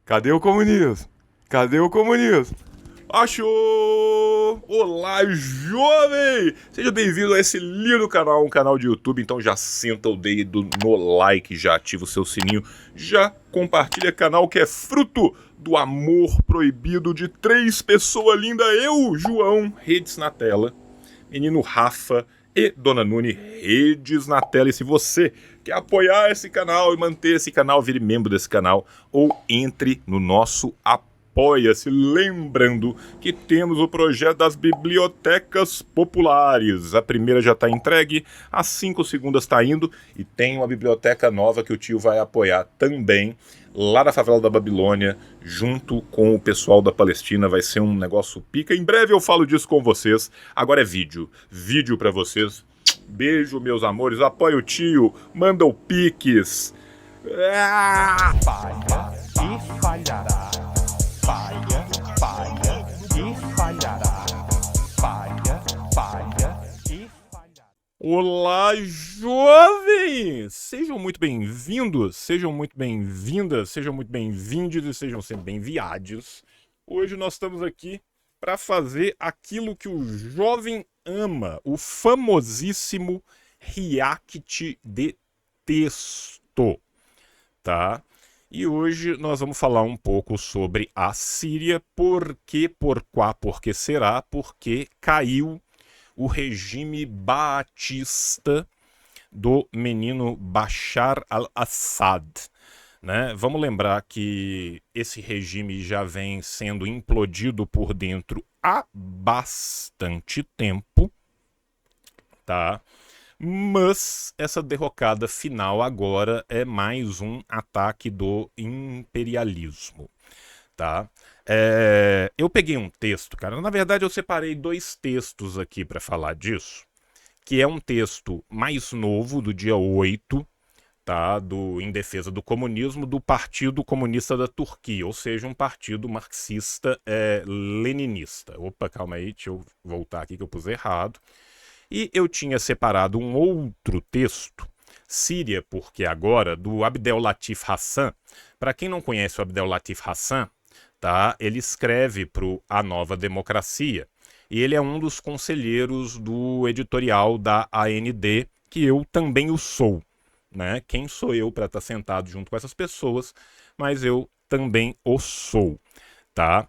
Cadê o comunismo? Cadê o comunismo? Achou! Olá, jovem! Seja bem-vindo a esse lindo canal, um canal de YouTube. Então já senta o dedo no like, já ativa o seu sininho, já compartilha canal que é fruto do amor proibido de três pessoas lindas. Eu, João, redes na tela, menino Rafa e Dona Nune, redes na tela. E se você quer apoiar esse canal e manter esse canal, vire membro desse canal ou entre no nosso Apoia-se. Lembrando que temos o projeto das bibliotecas populares. A primeira já está entregue, as 5 segundas está indo e tem uma biblioteca nova que o tio vai apoiar também lá na favela da Babilônia, junto com o pessoal da Palestina. Vai ser um negócio pica. Em breve eu falo disso com vocês. Agora é vídeo. Vídeo para vocês. Beijo, meus amores. Apoia o tio. Manda o Pix. Falha e falhará. Falha, falha e falhará. Falha, falha e falhará. Olá, jovens! Sejam muito bem-vindos, sejam muito bem-vindas, sejam muito bem-vindos e sejam sempre bem-viados. Hoje nós estamos aqui para fazer aquilo que o jovem ama, o famosíssimo react de texto, tá? E hoje nós vamos falar um pouco sobre a Síria, por quê, por quá, por que será, porque caiu o regime baatista do menino Bashar al-Assad. Né? Vamos lembrar que esse regime já vem sendo implodido por dentro há bastante tempo, tá? Mas essa derrocada final agora é mais um ataque do imperialismo, tá? Eu peguei um texto, cara. Na verdade, eu separei dois textos aqui para falar disso, que é um texto mais novo, do dia 8, tá? Em defesa do comunismo, do Partido Comunista da Turquia, ou seja, um partido marxista-leninista. Opa, calma aí, deixa eu voltar aqui que eu pus errado. E eu tinha separado um outro texto, Síria, porque agora, do Abdel Latif Hassan. Para quem não conhece o Abdel Latif Hassan, tá? Ele escreve para A Nova Democracia e ele é um dos conselheiros do editorial da AND, que eu também o sou. Né? Quem sou eu para estar sentado junto com essas pessoas, mas eu também o sou. Tá?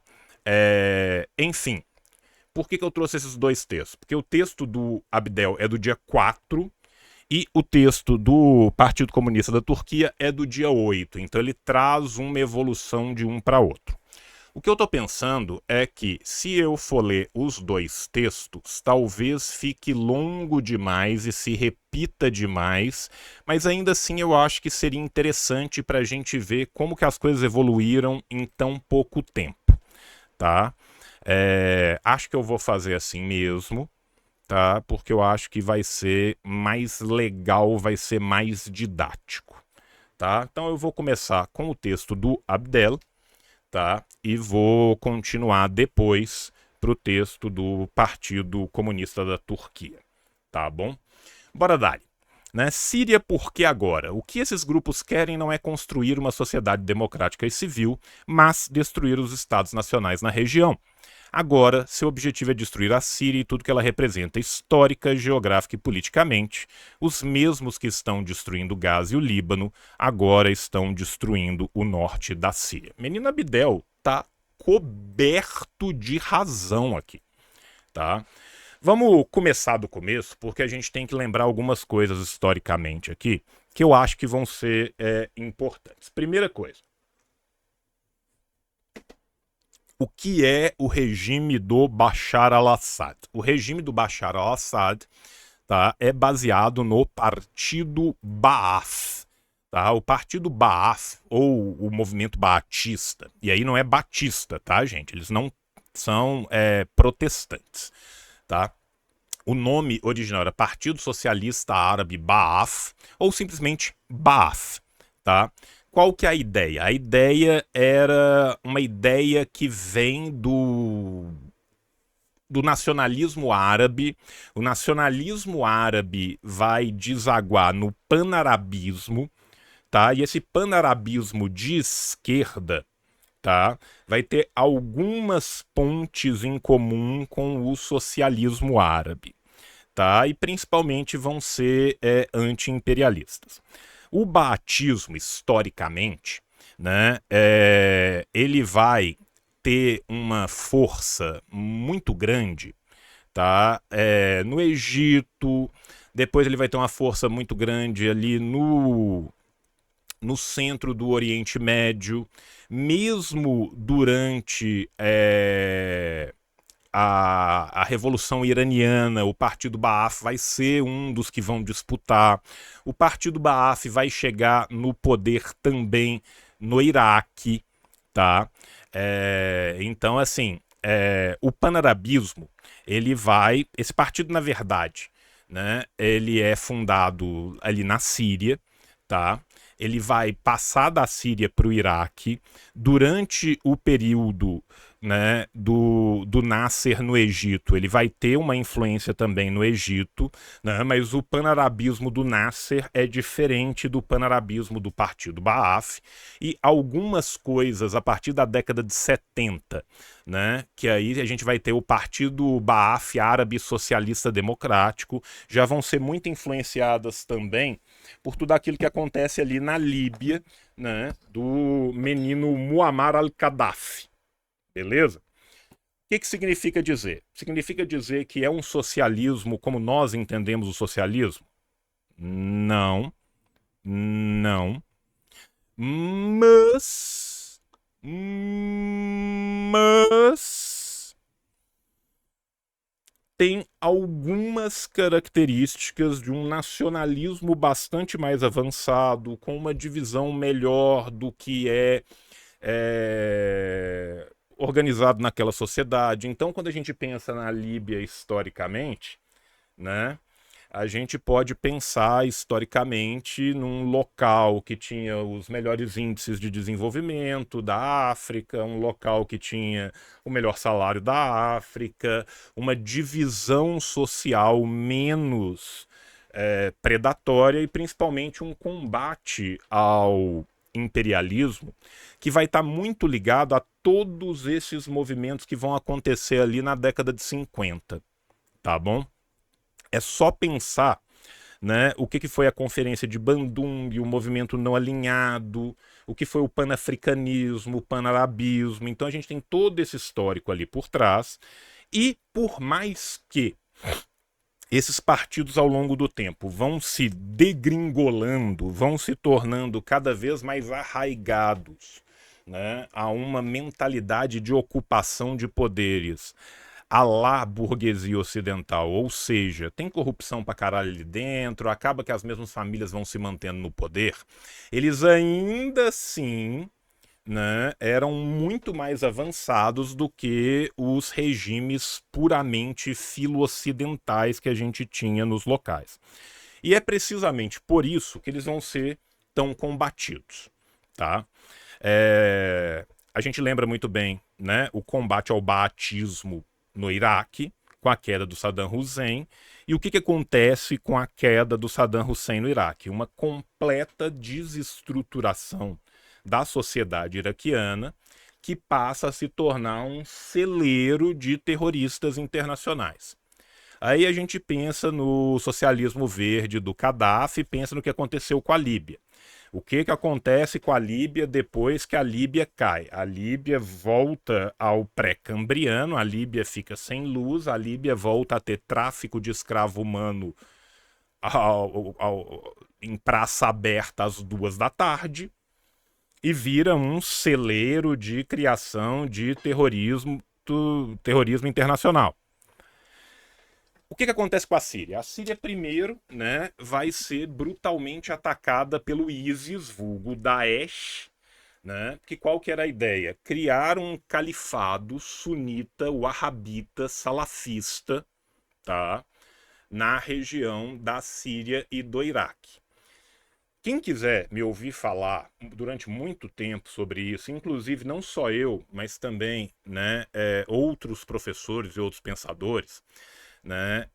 Enfim, por que eu trouxe esses dois textos? Porque o texto do Abdel é do dia 4 e o texto do Partido Comunista da Turquia é do dia 8. Então ele traz uma evolução de um para outro. O que eu estou pensando é que, se eu for ler os dois textos, talvez fique longo demais e se repita demais, mas ainda assim eu acho que seria interessante para a gente ver como que as coisas evoluíram em tão pouco tempo, tá? Acho que eu vou fazer assim mesmo, tá? Porque eu acho que vai ser mais legal, vai ser mais didático, tá? Então eu vou começar com o texto do Abdel, tá? E vou continuar depois para o texto do Partido Comunista da Turquia, tá bom? Bora dar. Né? Síria, por que agora? O que esses grupos querem não é construir uma sociedade democrática e civil, mas destruir os estados nacionais na região. Agora, seu objetivo é destruir a Síria e tudo que ela representa histórica, geográfica e politicamente. Os mesmos que estão destruindo Gaza e o Líbano, agora estão destruindo o norte da Síria. Menino Abdel tá coberto de razão aqui, tá? Vamos começar do começo, porque a gente tem que lembrar algumas coisas historicamente aqui, que eu acho que vão ser importantes. Primeira coisa, o que é o regime do Bashar al-Assad? O regime do Bashar al-Assad, tá, é baseado no Partido Ba'ath. Tá? O Partido Ba'ath, ou o movimento baatista, e aí não é batista, tá, gente? Eles não são protestantes, tá? O nome original era Partido Socialista Árabe Ba'ath, ou simplesmente Ba'ath, tá? Qual que é a ideia? A ideia era uma ideia que vem do nacionalismo árabe. O nacionalismo árabe vai desaguar no panarabismo, tá? E esse panarabismo de esquerda, tá? Vai ter algumas pontes em comum com o socialismo árabe, tá? E principalmente vão ser anti-imperialistas. O baatismo, historicamente, né, ele vai ter uma força muito grande, tá? No Egito, depois ele vai ter uma força muito grande ali no centro do Oriente Médio, mesmo durante a Revolução Iraniana, o Partido Ba'ath vai ser um dos que vão disputar. O Partido Ba'ath vai chegar no poder também no Iraque, tá? Então, assim, o panarabismo, ele vai... Esse partido, na verdade, né, ele é fundado ali na Síria, tá? Ele vai passar da Síria para o Iraque durante o período, né, do Nasser no Egito. Ele vai ter uma influência também no Egito, né, mas o panarabismo do Nasser é diferente do panarabismo do Partido Ba'ath, e algumas coisas a partir da década de 70, né, que aí a gente vai ter o Partido Ba'ath Árabe Socialista Democrático, já vão ser muito influenciadas também por tudo aquilo que acontece ali na Líbia, né, do menino Muammar al-Gaddafi. Beleza? O que significa dizer? Significa dizer que é um socialismo como nós entendemos o socialismo? Não. Não. Mas tem algumas características de um nacionalismo bastante mais avançado, com uma divisão melhor do que organizado naquela sociedade. Então, quando a gente pensa na Líbia historicamente, né, a gente pode pensar historicamente num local que tinha os melhores índices de desenvolvimento da África, um local que tinha o melhor salário da África, uma divisão social menos predatória e principalmente um combate ao imperialismo que vai estar muito ligado a todos esses movimentos que vão acontecer ali na década de 50, tá bom? É só pensar, né, o que foi a Conferência de Bandung, o movimento não alinhado, o que foi o panafricanismo, o panarabismo. Então a gente tem todo esse histórico ali por trás. E por mais que esses partidos ao longo do tempo vão se degringolando, vão se tornando cada vez mais arraigados, né, a uma mentalidade de ocupação de poderes à la burguesia ocidental, ou seja, tem corrupção pra caralho ali dentro, acaba que as mesmas famílias vão se mantendo no poder, eles ainda assim, né, eram muito mais avançados do que os regimes puramente filo-ocidentais que a gente tinha nos locais. E é precisamente por isso que eles vão ser tão combatidos, tá? A gente lembra muito bem, né, o combate ao baatismo no Iraque, com a queda do Saddam Hussein. E o que acontece com a queda do Saddam Hussein no Iraque? Uma completa desestruturação da sociedade iraquiana, que passa a se tornar um celeiro de terroristas internacionais. Aí a gente pensa no socialismo verde do Gaddafi, pensa no que aconteceu com a Líbia. O que acontece com a Líbia depois que a Líbia cai? A Líbia volta ao pré-cambriano, a Líbia fica sem luz, a Líbia volta a ter tráfico de escravo humano em praça aberta às 2 da tarde e vira um celeiro de criação de terrorismo internacional. O que acontece com a Síria? A Síria, primeiro, né, vai ser brutalmente atacada pelo ISIS, vulgo Daesh, né? Que qual que era a ideia? Criar um califado sunita, wahhabita, salafista, tá? Na região da Síria e do Iraque. Quem quiser me ouvir falar durante muito tempo sobre isso, inclusive não só eu, mas também, né, outros professores e outros pensadores, né,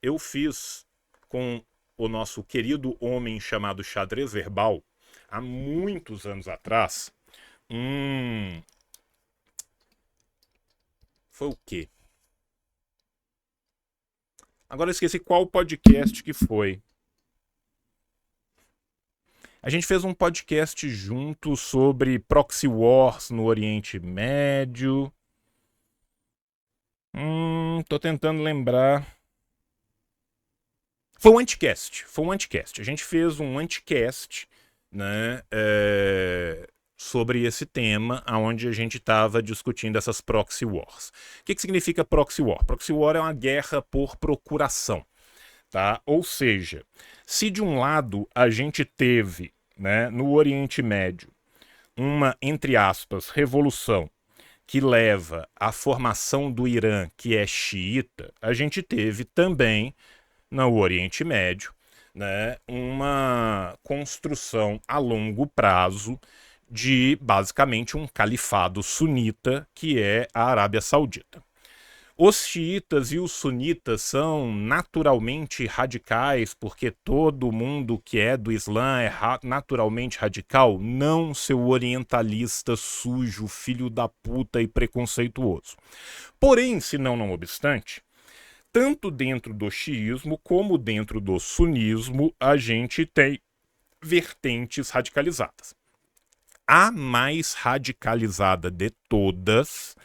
eu fiz com o nosso querido homem chamado Xadrez Verbal, há muitos anos atrás, um Foi o quê? Agora eu esqueci qual podcast que foi. A gente fez um podcast junto sobre proxy wars no Oriente Médio. Tô tentando lembrar. Foi um anticast. A gente fez um anticast, né, sobre esse tema, onde a gente estava discutindo essas proxy wars. O que significa proxy war? Proxy war é uma guerra por procuração, tá? Ou seja, se de um lado a gente teve, né, no Oriente Médio uma, entre aspas, revolução que leva à formação do Irã, que é xiita, a gente teve também no Oriente Médio, né, uma construção a longo prazo de basicamente um califado sunita, que é a Arábia Saudita. Os xiitas e os sunitas são naturalmente radicais, porque todo mundo que é do Islã é naturalmente radical? Não, seu orientalista sujo, filho da puta e preconceituoso. Porém, se não obstante, tanto dentro do xiismo como dentro do sunismo, a gente tem vertentes radicalizadas. A mais radicalizada de todas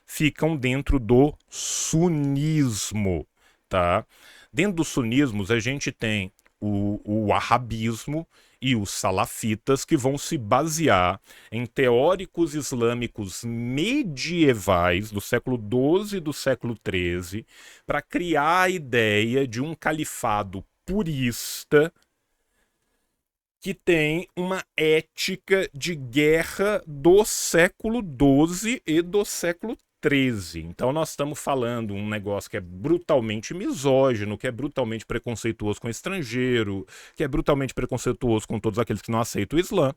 ficam dentro do sunismo, tá? Dentro dos sunismos a gente tem o wahhabismo e os salafitas, que vão se basear em teóricos islâmicos medievais do século XII e do século XIII para criar a ideia de um califado purista que tem uma ética de guerra do século XII e do século XIII. Então nós estamos falando um negócio que é brutalmente misógino, que é brutalmente preconceituoso com o estrangeiro, que é brutalmente preconceituoso com todos aqueles que não aceitam o Islã,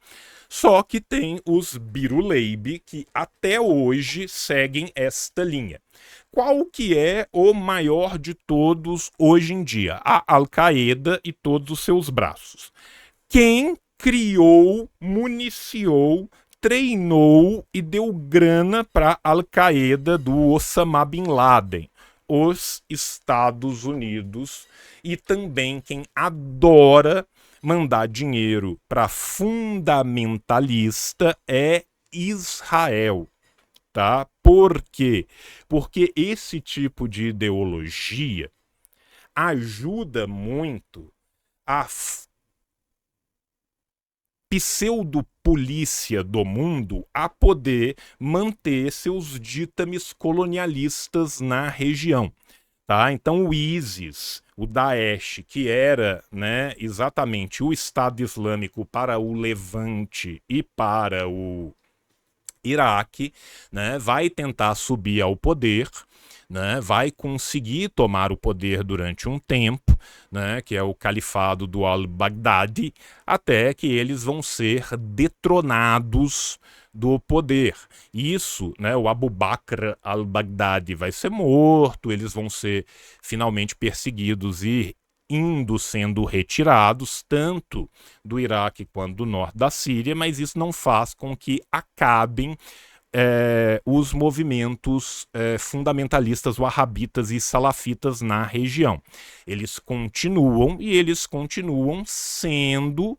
só que tem os Biruleib, que até hoje seguem esta linha. Qual que é o maior de todos hoje em dia? A Al-Qaeda e todos os seus braços. Quem criou, municiou, treinou e deu grana para a Al-Qaeda do Osama Bin Laden? Os Estados Unidos. E também quem adora mandar dinheiro para fundamentalista é Israel, tá? Por quê? Porque esse tipo de ideologia ajuda muito a pseudo-polícia do mundo a poder manter seus ditames colonialistas na região. Tá? Então o ISIS, o Daesh, que era, né, exatamente o Estado Islâmico para o Levante e para o Iraque, né, vai tentar subir ao poder, né, vai conseguir tomar o poder durante um tempo, né, que é o califado do al-Baghdadi, até que eles vão ser detronados do poder. Isso, né, o Abu Bakr al-Baghdadi vai ser morto, eles vão ser finalmente perseguidos e sendo retirados, tanto do Iraque quanto do norte da Síria, mas isso não faz com que acabem os movimentos fundamentalistas wahhabitas e salafitas na região. Eles continuam e eles continuam sendo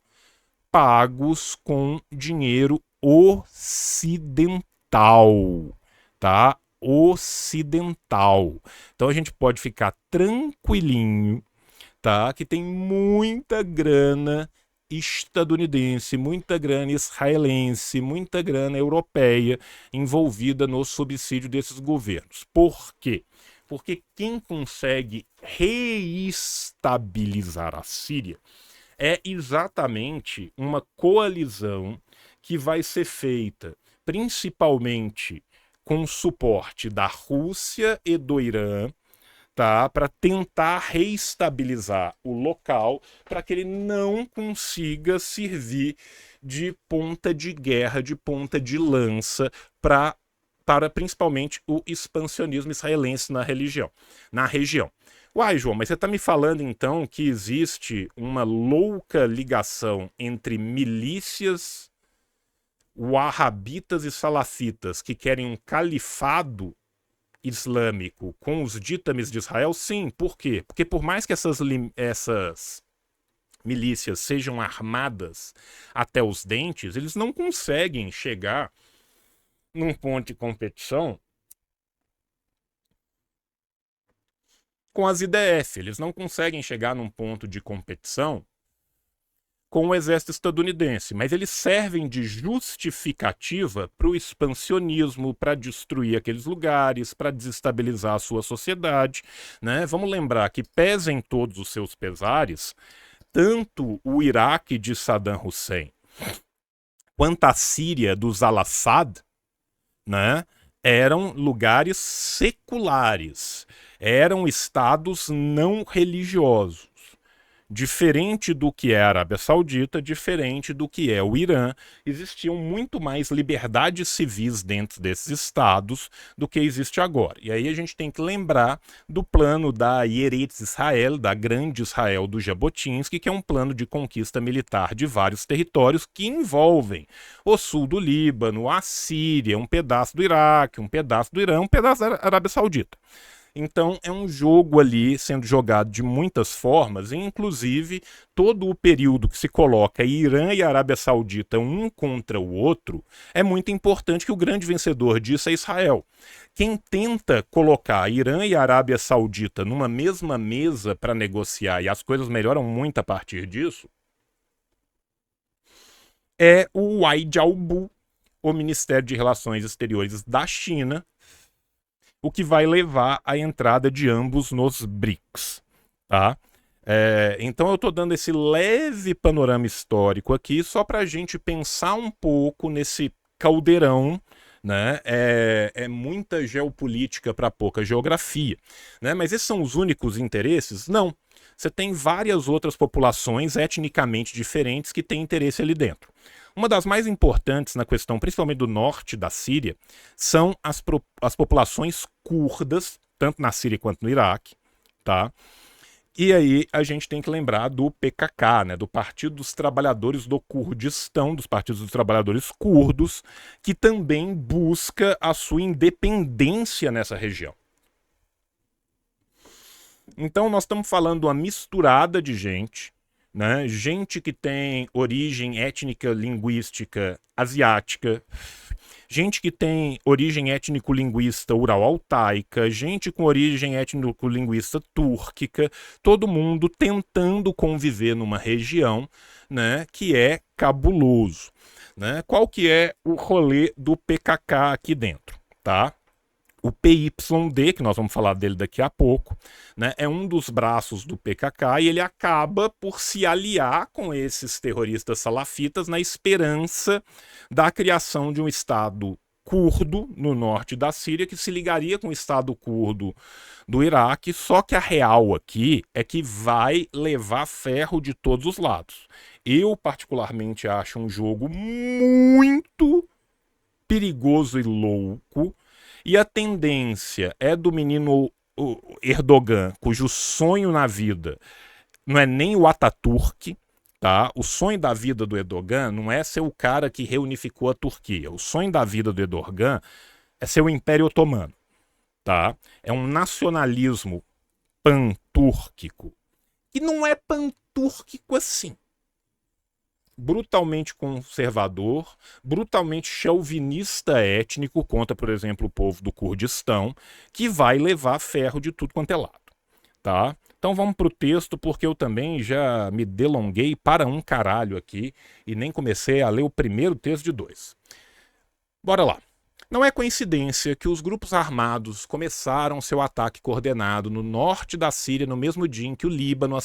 pagos com dinheiro ocidental, tá? Ocidental. Então a gente pode ficar tranquilinho, tá? Que tem muita grana estadunidense, muita grana israelense, muita grana europeia envolvida no subsídio desses governos. Por quê? Porque quem consegue reestabilizar a Síria é exatamente uma coalizão que vai ser feita principalmente com suporte da Rússia e do Irã, tá, para tentar reestabilizar o local, para que ele não consiga servir de ponta de guerra, de ponta de lança para principalmente o expansionismo israelense na região. Uai, João, mas você está me falando então que existe uma louca ligação entre milícias wahhabitas e salafitas que querem um califado islâmico com os ditames de Israel? Sim. Por quê? Porque por mais que essas milícias sejam armadas até os dentes, eles não conseguem chegar num ponto de competição com as IDF. Eles não conseguem chegar num ponto de competição com o exército estadunidense, mas eles servem de justificativa para o expansionismo, para destruir aqueles lugares, para desestabilizar a sua sociedade, né? Vamos lembrar que, pesem todos os seus pesares, tanto o Iraque de Saddam Hussein quanto a Síria dos al-Assad, né, eram lugares seculares, eram estados não religiosos. Diferente do que é a Arábia Saudita, diferente do que é o Irã, existiam muito mais liberdades civis dentro desses estados do que existe agora. E aí a gente tem que lembrar do plano da Eretz Israel, da Grande Israel do Jabotinsky, que é um plano de conquista militar de vários territórios que envolvem o sul do Líbano, a Síria, um pedaço do Iraque, um pedaço do Irã, um pedaço da Arábia Saudita. Então é um jogo ali sendo jogado de muitas formas, e inclusive todo o período que se coloca Irã e Arábia Saudita um contra o outro, é muito importante que o grande vencedor disso é Israel. Quem tenta colocar Irã e Arábia Saudita numa mesma mesa para negociar, e as coisas melhoram muito a partir disso, é o Wai Jiaobu, o Ministério de Relações Exteriores da China, o que vai levar à entrada de ambos nos BRICS, tá? Então eu estou dando esse leve panorama histórico aqui só para a gente pensar um pouco nesse caldeirão, né? É muita geopolítica para pouca geografia, né? Mas esses são os únicos interesses? Não. Você tem várias outras populações etnicamente diferentes que têm interesse ali dentro. Uma das mais importantes na questão, principalmente do norte da Síria, são as populações curdas, tanto na Síria quanto no Iraque, tá? E aí a gente tem que lembrar do PKK, né, do Partido dos Trabalhadores do Kurdistão, dos Partidos dos Trabalhadores Curdos, que também busca a sua independência nessa região. Então nós estamos falando de uma misturada de gente, né? Gente que tem origem étnica linguística asiática, gente que tem origem étnico-linguista ural-altaica, gente com origem étnico-linguista túrquica, todo mundo tentando conviver numa região, né, que é cabuloso, né? Qual que é o rolê do PKK aqui dentro, tá? O PYD, que nós vamos falar dele daqui a pouco, né, é um dos braços do PKK e ele acaba por se aliar com esses terroristas salafitas na esperança da criação de um Estado curdo no norte da Síria que se ligaria com o Estado curdo do Iraque, só que a real aqui é que vai levar ferro de todos os lados. Eu particularmente acho um jogo muito perigoso e louco, e a tendência é do menino Erdogan, cujo sonho na vida não é nem o Ataturk, tá? O sonho da vida do Erdogan não é ser o cara que reunificou a Turquia. O sonho da vida do Erdogan é ser o Império Otomano, tá? É um nacionalismo pan-túrquico. E não é pan-túrquico assim. Brutalmente conservador, brutalmente chauvinista étnico contra, por exemplo, o povo do Kurdistão, que vai levar ferro de tudo quanto é lado, tá? Então vamos para o texto, porque eu também já me delonguei para um caralho aqui e nem comecei a ler o primeiro texto de 2. Bora lá. Não é coincidência que os grupos armados começaram seu ataque coordenado no norte da Síria no mesmo dia em que o Líbano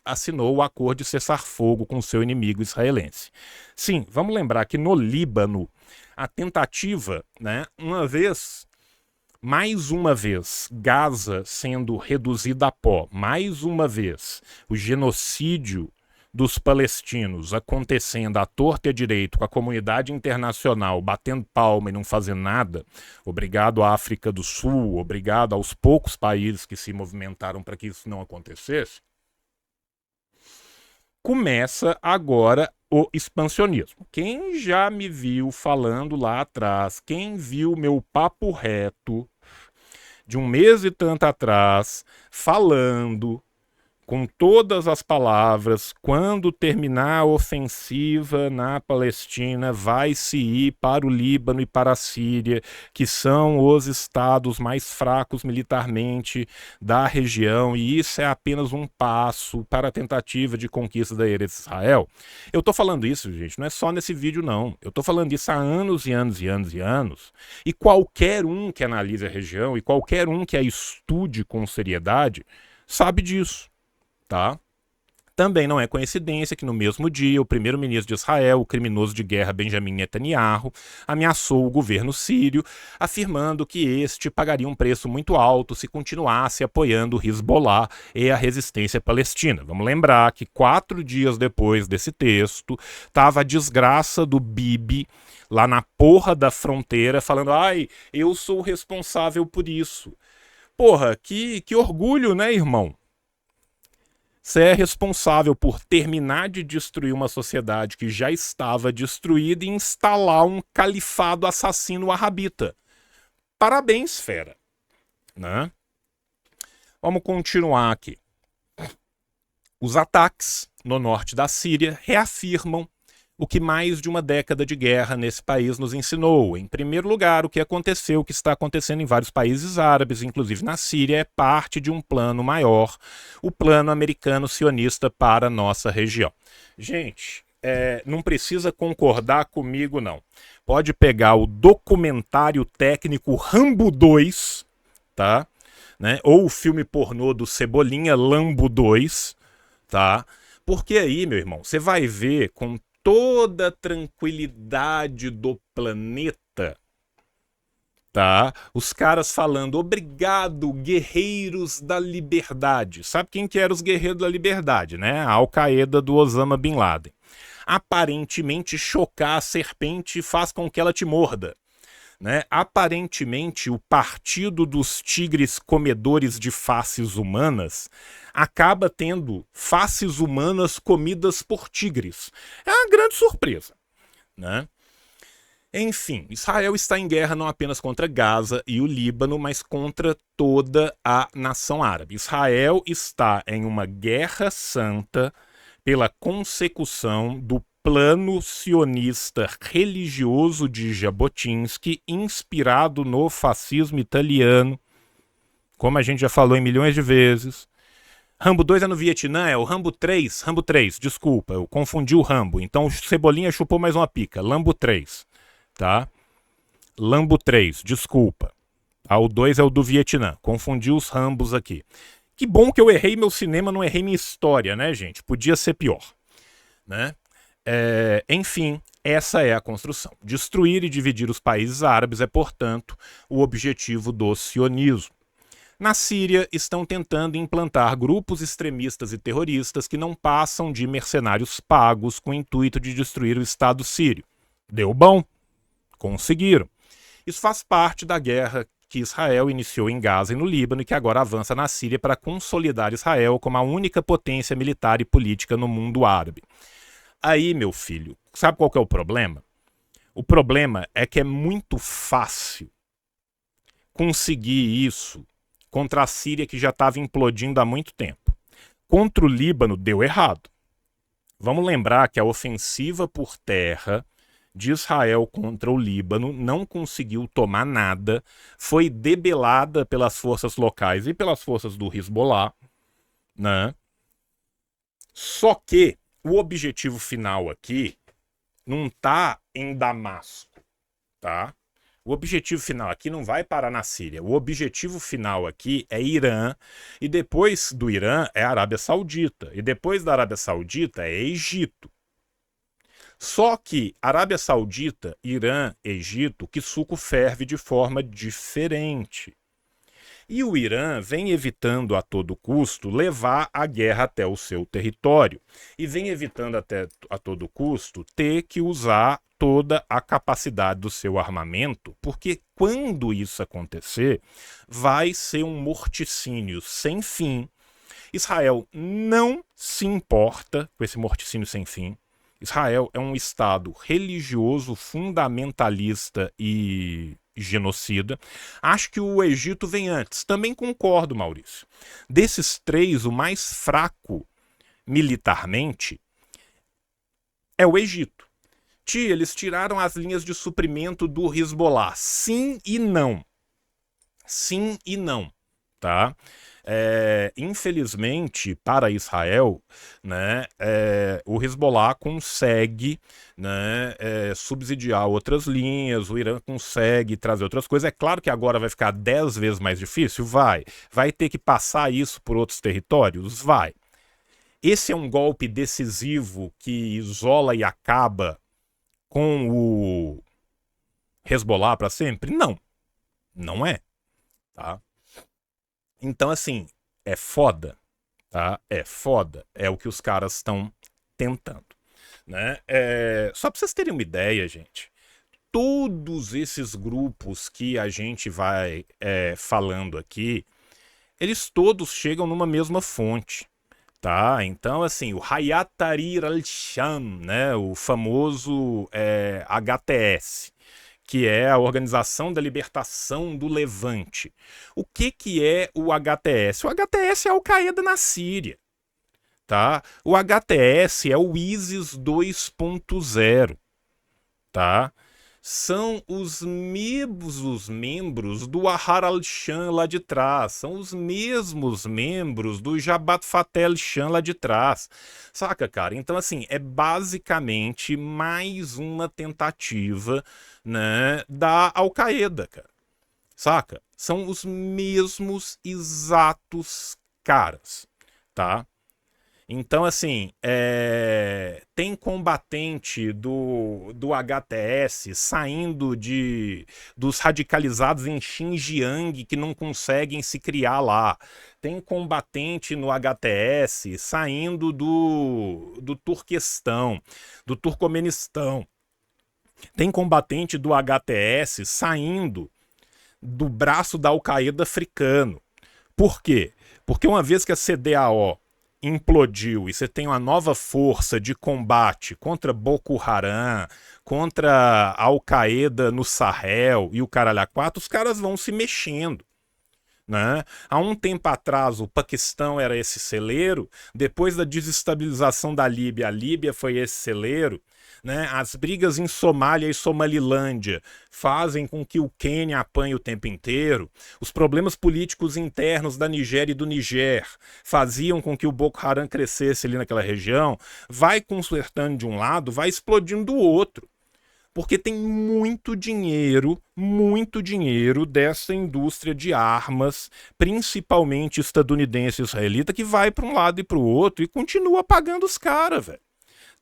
assinou o acordo de cessar-fogo com seu inimigo israelense. Sim, vamos lembrar que no Líbano, a tentativa, né, mais uma vez, Gaza sendo reduzida a pó, mais uma vez, o genocídio dos palestinos acontecendo à torta e à direito, com a comunidade internacional batendo palma e não fazendo nada, obrigado à África do Sul, obrigado aos poucos países que se movimentaram para que isso não acontecesse, começa agora o expansionismo. Quem já me viu falando lá atrás, quem viu meu papo reto de um mês e tanto atrás, falando com todas as palavras, quando terminar a ofensiva na Palestina, vai se ir para o Líbano e para a Síria, que são os estados mais fracos militarmente da região, e isso é apenas um passo para a tentativa de conquista da Eretz Israel. Eu estou falando isso, gente, não é só nesse vídeo, não. Eu estou falando isso há anos e anos e anos e anos, e qualquer um que analise a região, e qualquer um que a estude com seriedade, sabe disso. Tá? Também não é coincidência que no mesmo dia o primeiro-ministro de Israel, o criminoso de guerra Benjamin Netanyahu, ameaçou o governo sírio, afirmando que este pagaria um preço muito alto se continuasse apoiando o Hezbollah e a resistência palestina. Vamos lembrar que 4 dias depois desse texto, estava a desgraça do Bibi lá na porra da fronteira falando: ai, eu sou responsável por isso. Porra, que orgulho, né, irmão? Você é responsável por terminar de destruir uma sociedade que já estava destruída e instalar um califado assassino wahhabita. Parabéns, fera. Né? Vamos continuar aqui. Os ataques no norte da Síria reafirmam o que mais de uma década de guerra nesse país nos ensinou. Em primeiro lugar, o que aconteceu, o que está acontecendo em vários países árabes, inclusive na Síria, é parte de um plano maior, o plano americano sionista para a nossa região. Gente, não precisa concordar comigo, não. Pode pegar o documentário técnico Rambo 2, tá? Né? Ou o filme pornô do Cebolinha, Lambo 2, tá? Porque aí, meu irmão, você vai ver com toda a tranquilidade do planeta, tá? Os caras falando: obrigado, guerreiros da liberdade. Sabe quem que eram os guerreiros da liberdade, né? A Al-Qaeda do Osama Bin Laden. Aparentemente, chocar a serpente faz com que ela te morda. Né? Aparentemente, o partido dos tigres comedores de faces humanas acaba tendo faces humanas comidas por tigres. É uma grande surpresa. Né? Enfim, Israel está em guerra não apenas contra Gaza e o Líbano, mas contra toda a nação árabe. Israel está em uma guerra santa pela consecução do plano sionista religioso de Jabotinsky, inspirado no fascismo italiano, como a gente já falou em milhões de vezes. Rambo 2 é no Vietnã, é o Rambo 3, desculpa, eu confundi o Rambo, então o Cebolinha chupou mais uma pica, Lambo 3, tá? Lambo 3, desculpa. O 2 é o do Vietnã, confundi os Rambos aqui. Que bom que eu errei meu cinema, não errei minha história, né, gente? Podia ser pior, né? Enfim, essa é a construção. Destruir e dividir os países árabes é, portanto, o objetivo do sionismo. Na Síria, estão tentando implantar grupos extremistas e terroristas que não passam de mercenários pagos com o intuito de destruir o Estado sírio. Deu bom. Conseguiram. Isso faz parte da guerra que Israel iniciou em Gaza e no Líbano e que agora avança na Síria para consolidar Israel como a única potência militar e política no mundo árabe. Aí, meu filho, sabe qual que é o problema? O problema é que é muito fácil conseguir isso contra a Síria, que já estava implodindo há muito tempo. Contra o Líbano deu errado. Vamos lembrar que a ofensiva por terra de Israel contra o Líbano não conseguiu tomar nada, foi debelada pelas forças locais e pelas forças do Hezbollah, né? Só que o objetivo final aqui não está em Damasco, tá? O objetivo final aqui não vai parar na Síria. O objetivo final aqui é Irã, e depois do Irã é a Arábia Saudita, e depois da Arábia Saudita é Egito. Só que Arábia Saudita, Irã, Egito, que suco ferve de forma diferente. E o Irã vem evitando a todo custo levar a guerra até o seu território. E vem evitando a todo custo ter que usar toda a capacidade do seu armamento, porque quando isso acontecer, vai ser um morticínio sem fim. Israel não se importa com esse morticínio sem fim. Israel é um estado religioso, fundamentalista e genocida. Acho que o Egito vem antes. Também concordo, Maurício. Desses três, o mais fraco militarmente é o Egito. Eles tiraram as linhas de suprimento do Hezbollah. Sim e não. Sim e não, tá? Infelizmente, para Israel, né, o Hezbollah consegue, né, subsidiar outras linhas, o Irã consegue trazer outras coisas. É claro que agora vai ficar 10 vezes mais difícil? Vai ter que passar isso por outros territórios? Vai. Esse é um golpe decisivo que isola e acaba com o Hezbollah para sempre? Não, não é, tá? Então, assim, é foda, tá? É foda, é o que os caras estão tentando, né? Só para vocês terem uma ideia, gente, todos esses grupos que a gente vai falando aqui, eles todos chegam numa mesma fonte. Tá, então assim, o Hayat Tahrir al-Sham, né, o famoso HTS, que é a Organização da Libertação do Levante. O que é o HTS? O HTS é a Al-Qaeda na Síria, tá? O HTS é o ISIS 2.0, tá? São os mesmos membros do Ahrar al-Sham lá de trás, são os mesmos membros do Jabhat Fateh al-Sham lá de trás, saca, cara? Então, assim, é basicamente mais uma tentativa, né, da Al-Qaeda, cara, saca? São os mesmos exatos caras, tá? Então, assim, tem combatente do HTS saindo dos radicalizados em Xinjiang que não conseguem se criar lá. Tem combatente no HTS saindo do Turquestão, do Turcomenistão. Tem combatente do HTS saindo do braço da Al-Qaeda africano. Por quê? Porque uma vez que a CDAO implodiu e você tem uma nova força de combate contra Boko Haram, contra a Al-Qaeda no Sahel e o caralho a quatro, os caras vão se mexendo, né? Há um tempo atrás o Paquistão era esse celeiro, depois da desestabilização da Líbia, a Líbia foi esse celeiro, né? As brigas em Somália e Somalilândia fazem com que o Quênia apanhe o tempo inteiro. Os problemas políticos internos da Nigéria e do Niger faziam com que o Boko Haram crescesse ali naquela região. Vai consertando de um lado, vai explodindo do outro. Porque tem muito dinheiro dessa indústria de armas, principalmente estadunidense e israelita, que vai para um lado e para o outro e continua pagando os caras, velho.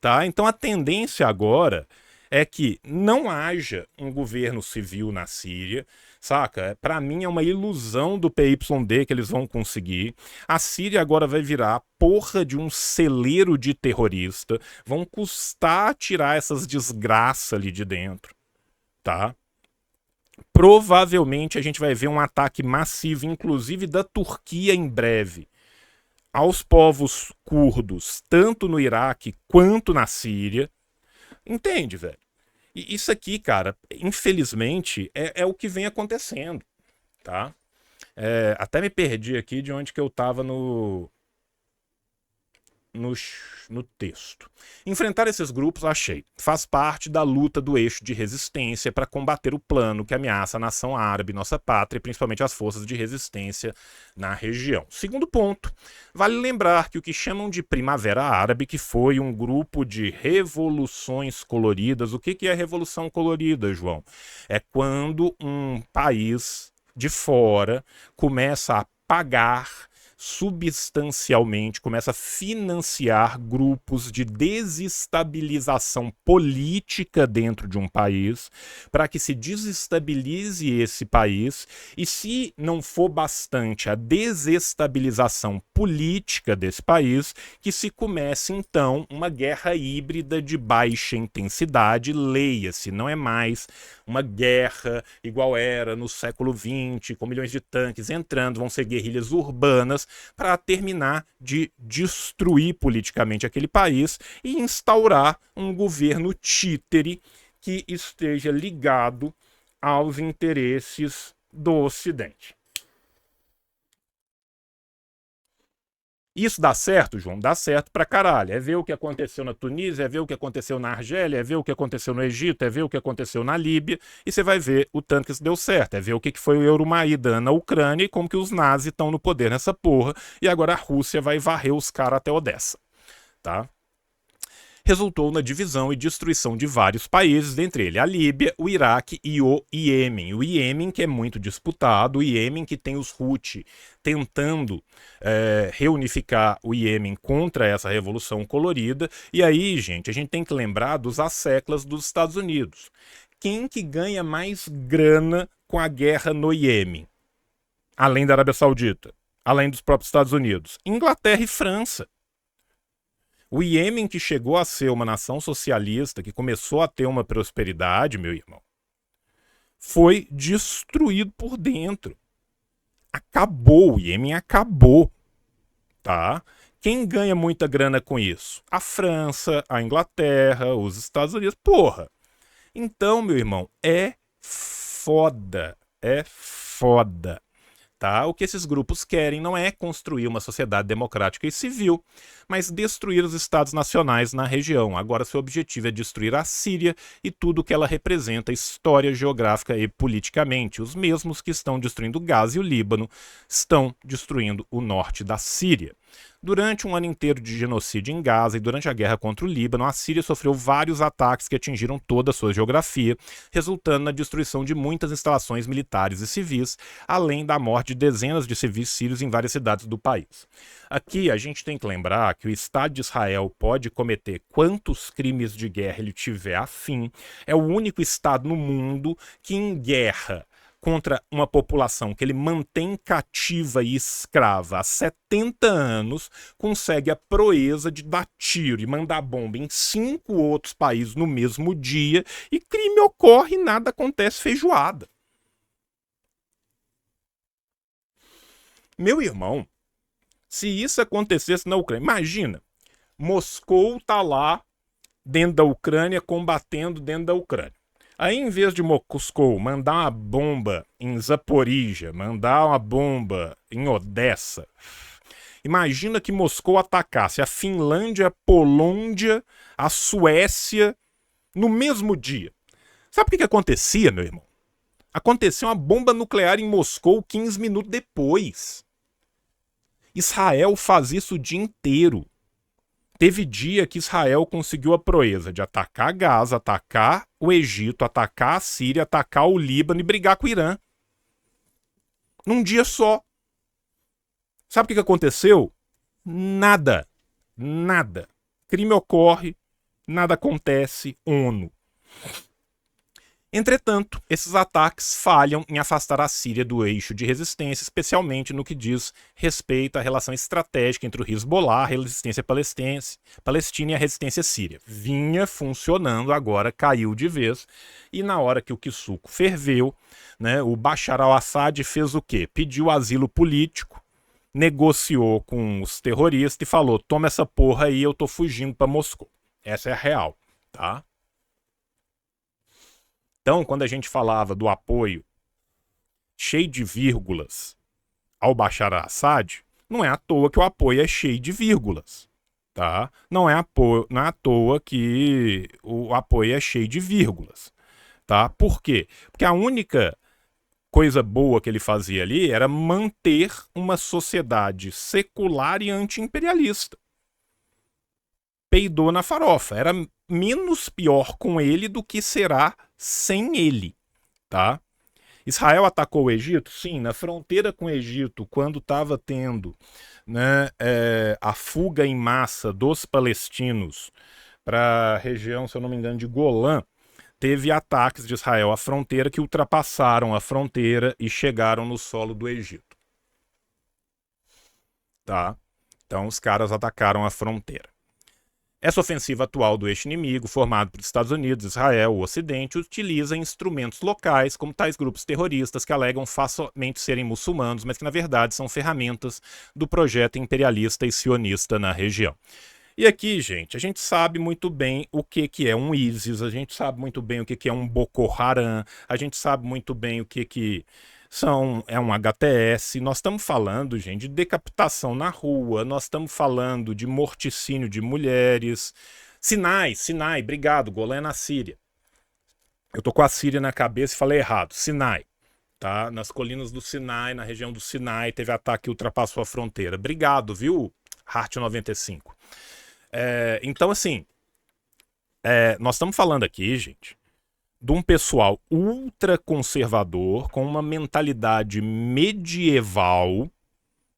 Tá? Então a tendência agora é que não haja um governo civil na Síria, saca? Para mim é uma ilusão do PYD que eles vão conseguir. A Síria agora vai virar a porra de um celeiro de terrorista, vão custar tirar essas desgraças ali de dentro, tá? Provavelmente a gente vai ver um ataque massivo, inclusive da Turquia em breve, aos povos curdos, tanto no Iraque quanto na Síria. Entende, velho? E isso aqui, cara, infelizmente, é o que vem acontecendo, tá? Até me perdi aqui de onde que eu tava no texto. Enfrentar esses grupos, achei, faz parte da luta do eixo de resistência para combater o plano que ameaça a nação árabe, nossa pátria, e principalmente as forças de resistência na região. Segundo ponto, vale lembrar que o que chamam de Primavera Árabe, que foi um grupo de revoluções coloridas. O que é revolução colorida, João? É quando um país de fora começa a pagar substancialmente, começa a financiar grupos de desestabilização política dentro de um país, para que se desestabilize esse país, e se não for bastante a desestabilização política desse país, que se comece então uma guerra híbrida de baixa intensidade, leia-se, não é mais uma guerra igual era no século XX, com milhões de tanques entrando, vão ser guerrilhas urbanas, para terminar de destruir politicamente aquele país e instaurar um governo títere que esteja ligado aos interesses do Ocidente. Isso dá certo, João? Dá certo pra caralho. É ver o que aconteceu na Tunísia, é ver o que aconteceu na Argélia, é ver o que aconteceu no Egito, é ver o que aconteceu na Líbia, e você vai ver o tanto que isso deu certo. É ver o que foi o Euromaidan na Ucrânia e como que os nazis estão no poder nessa porra, e agora a Rússia vai varrer os caras até Odessa, tá? Resultou na divisão e destruição de vários países, dentre eles a Líbia, o Iraque e o Iêmen. O Iêmen, que é muito disputado, o Iêmen que tem os Houthi tentando reunificar o Iêmen contra essa revolução colorida. E aí, gente, a gente tem que lembrar dos asseclas dos Estados Unidos. Quem que ganha mais grana com a guerra no Iêmen? Além da Arábia Saudita, além dos próprios Estados Unidos? Inglaterra e França. O Iêmen, que chegou a ser uma nação socialista, que começou a ter uma prosperidade, meu irmão, foi destruído por dentro. Acabou, o Iêmen acabou, tá? Quem ganha muita grana com isso? A França, a Inglaterra, os Estados Unidos. Porra! Então, meu irmão, é foda. É foda. Tá? O que esses grupos querem não é construir uma sociedade democrática e civil, mas destruir os estados nacionais na região. Agora, seu objetivo é destruir a Síria e tudo o que ela representa, história, geográfica e politicamente. Os mesmos que estão destruindo Gaza e o Líbano estão destruindo o norte da Síria. Durante um ano inteiro de genocídio em Gaza e durante a guerra contra o Líbano, a Síria sofreu vários ataques que atingiram toda a sua geografia, resultando na destruição de muitas instalações militares e civis, além da morte de dezenas de civis sírios em várias cidades do país. Aqui a gente tem que lembrar que o Estado de Israel pode cometer quantos crimes de guerra ele tiver afim. É o único Estado no mundo que em guerra contra uma população que ele mantém cativa e escrava há 70 anos, consegue a proeza de dar tiro e mandar bomba em 5 outros países no mesmo dia, e crime ocorre e nada acontece feijoada. Meu irmão, se isso acontecesse na Ucrânia, imagina, Moscou tá lá dentro da Ucrânia, combatendo dentro da Ucrânia. Aí, em vez de Moscou mandar uma bomba em Zaporizhia, mandar uma bomba em Odessa, imagina que Moscou atacasse a Finlândia, a Polônia, a Suécia no mesmo dia. Sabe o que acontecia, meu irmão? Acontecia uma bomba nuclear em Moscou 15 minutos depois. Israel faz isso o dia inteiro. Teve dia que Israel conseguiu a proeza de atacar Gaza, atacar o Egito, atacar a Síria, atacar o Líbano e brigar com o Irã. Num dia só. Sabe o que aconteceu? Nada. Nada. Crime ocorre, nada acontece, ONU. Entretanto, esses ataques falham em afastar a Síria do eixo de resistência, especialmente no que diz respeito à relação estratégica entre o Hezbollah, a resistência palestina e a resistência síria. Vinha funcionando, agora caiu de vez, e na hora que o suco ferveu, né, o Bashar al-Assad fez o quê? Pediu asilo político, negociou com os terroristas e falou: toma essa porra aí, eu tô fugindo para Moscou. Essa é a real, tá? Então, quando a gente falava do apoio cheio de vírgulas ao Bashar al-Assad, não é à toa que o apoio é cheio de vírgulas, tá? Não é à toa que o apoio é cheio de vírgulas, tá? Por quê? Porque a única coisa boa que ele fazia ali era manter uma sociedade secular e anti-imperialista. Peidou na farofa. Era menos pior com ele do que será sem ele, tá? Israel atacou o Egito? Sim, na fronteira com o Egito, quando estava tendo, né, a fuga em massa dos palestinos para a região, se eu não me engano, de Golã, teve ataques de Israel à fronteira que ultrapassaram a fronteira e chegaram no solo do Egito. Tá? Então os caras atacaram a fronteira. Essa ofensiva atual do eixo inimigo, formado por Estados Unidos, Israel, o Ocidente, utiliza instrumentos locais, como tais grupos terroristas que alegam facilmente serem muçulmanos, mas que na verdade são ferramentas do projeto imperialista e sionista na região. E aqui, gente, a gente sabe muito bem o que que é um ISIS, a gente sabe muito bem o que que é um Boko Haram, a gente sabe muito bem o que que é um HTS. Nós estamos falando, gente, de decapitação na rua, nós estamos falando de morticínio de mulheres. Sinai, obrigado, Golã na Síria. Eu tô com a Síria na cabeça e falei errado. Sinai, tá? Nas colinas do Sinai, na região do Sinai, teve ataque que ultrapassou a fronteira. Obrigado, viu, Heart 95. Então, assim, nós estamos falando aqui, gente, de um pessoal ultraconservador com uma mentalidade medieval,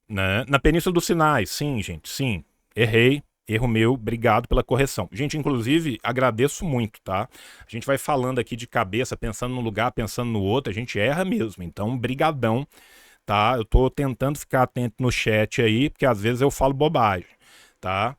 né, na Península do Sinai. Sim, gente, sim, errei. Erro meu, obrigado pela correção. Gente, inclusive, agradeço muito, tá? A gente vai falando aqui de cabeça, pensando num lugar, pensando no outro, a gente erra mesmo. Então, brigadão, tá? Eu tô tentando ficar atento no chat aí, porque às vezes eu falo bobagem, tá?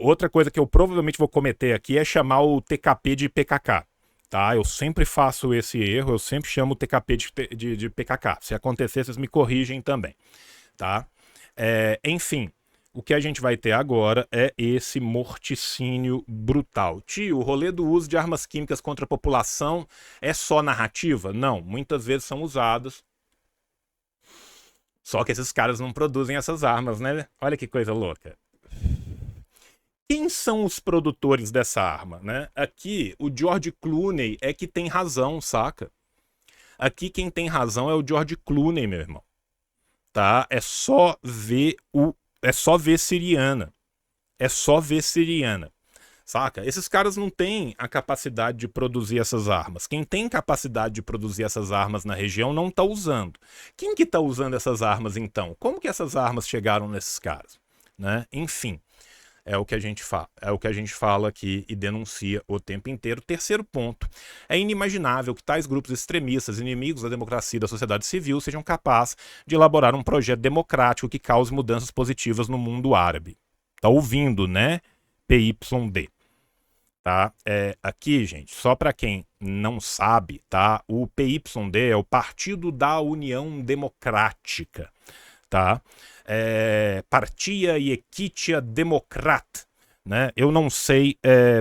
Outra coisa que eu provavelmente vou cometer aqui é chamar o TKP de PKK, tá? Eu sempre faço esse erro, eu sempre chamo o TKP de PKK. Se acontecer, vocês me corrigem também, tá? Enfim, o que a gente vai ter agora é esse morticínio brutal. Tio, o rolê do uso de armas químicas contra a população é só narrativa? Não, muitas vezes são usadas. Só que esses caras não produzem essas armas, né? Olha que coisa louca. Quem são os produtores dessa arma, né? Aqui, o George Clooney é que tem razão, saca? Aqui quem tem razão é o George Clooney, meu irmão. Tá? É só ver Siriana. É só ver Siriana. Saca? Esses caras não têm a capacidade de produzir essas armas. Quem tem capacidade de produzir essas armas na região não tá usando. Quem que tá usando essas armas então? Como que essas armas chegaram nesses caras? Né? Enfim, é o que a gente fala aqui e denuncia o tempo inteiro. Terceiro ponto, é inimaginável que tais grupos extremistas, inimigos da democracia e da sociedade civil, sejam capazes de elaborar um projeto democrático que cause mudanças positivas no mundo árabe. Tá ouvindo, né? PYD. Tá? Aqui, gente, só para quem não sabe, tá? O PYD é o Partido da União Democrática, tá? Partia Yequitia Democrat, né? Eu não sei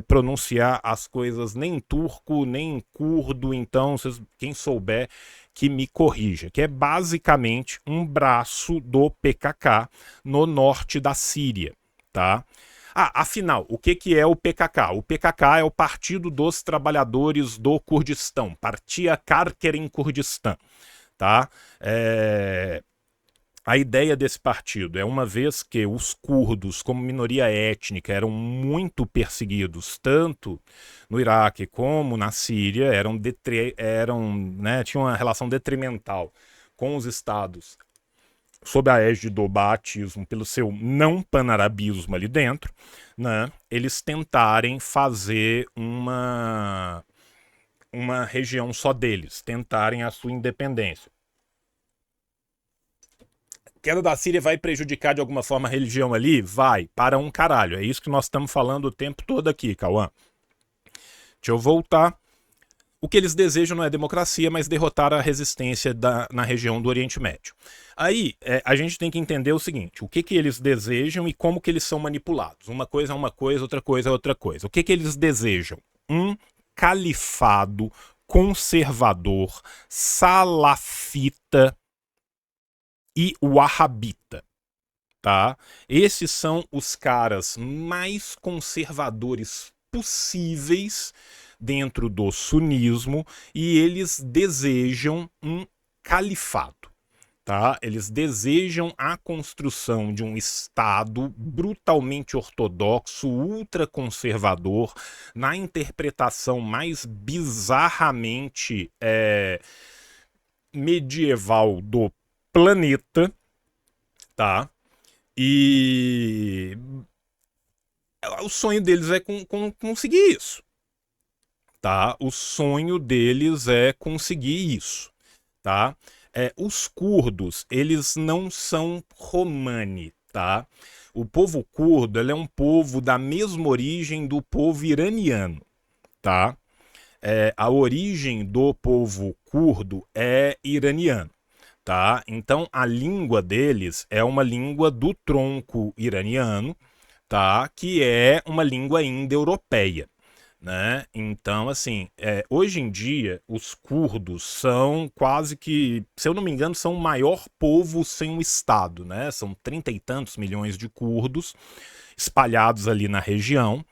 pronunciar as coisas nem em turco, nem em curdo, então quem souber que me corrija, que é basicamente um braço do PKK no norte da Síria, tá? Afinal, o que é o PKK? O PKK é o Partido dos Trabalhadores do Kurdistão, Partia Karkerin Kurdistan, tá? A ideia desse partido é, uma vez que os curdos, como minoria étnica, eram muito perseguidos, tanto no Iraque como na Síria, tinham uma relação detrimental com os estados sob a égide do baatismo, pelo seu não panarabismo ali dentro, né, eles tentarem fazer uma região só deles, tentarem a sua independência. A queda da Síria vai prejudicar de alguma forma a religião ali? Vai, para um caralho. É isso que nós estamos falando o tempo todo aqui, Cauã. Deixa eu voltar. O que eles desejam não é democracia, mas derrotar a resistência na região do Oriente Médio. Aí, a gente tem que entender o seguinte, o que eles desejam e como que eles são manipulados. Uma coisa é uma coisa, outra coisa é outra coisa. O que eles desejam? Um califado conservador, salafita e wahhabita. Tá? Esses são os caras mais conservadores possíveis dentro do sunismo e eles desejam um califado, tá? Eles desejam a construção de um Estado brutalmente ortodoxo, ultraconservador, na interpretação mais bizarramente medieval do planeta, tá? E o sonho deles é conseguir isso. Tá? O sonho deles é conseguir isso, tá? Os curdos, eles não são romani, tá? O povo curdo, ele é um povo da mesma origem do povo iraniano, tá? A origem do povo curdo é iraniano, tá? Então a língua deles é uma língua do tronco iraniano, tá? Que é uma língua indo-europeia, né? Então, assim, hoje em dia, os curdos são quase que, se eu não me engano, são o maior povo sem um estado, né? São 30 e tantos milhões de curdos espalhados ali na região,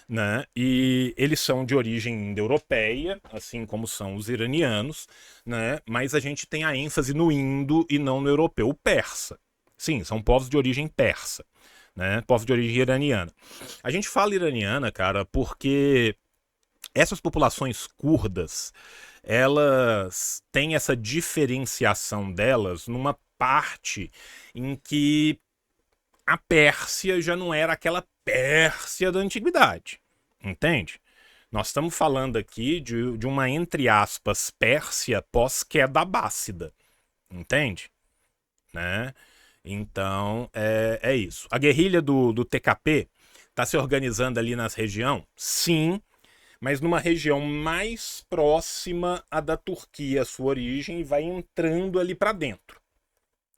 né? E eles são de origem indo-europeia, assim como são os iranianos, né? Mas a gente tem a ênfase no indo e não no europeu. O persa. Sim, são povos de origem persa, né? Povos de origem iraniana. A gente fala iraniana, cara, porque essas populações curdas, elas têm essa diferenciação delas numa parte em que a Pérsia já não era aquela Pérsia da antiguidade, entende? Nós estamos falando aqui de uma, entre aspas, Pérsia pós-queda abássida, entende? Né? Então, é isso. A guerrilha do TKP está se organizando ali nas região? Sim, mas numa região mais próxima à da Turquia, a sua origem, e vai entrando ali para dentro.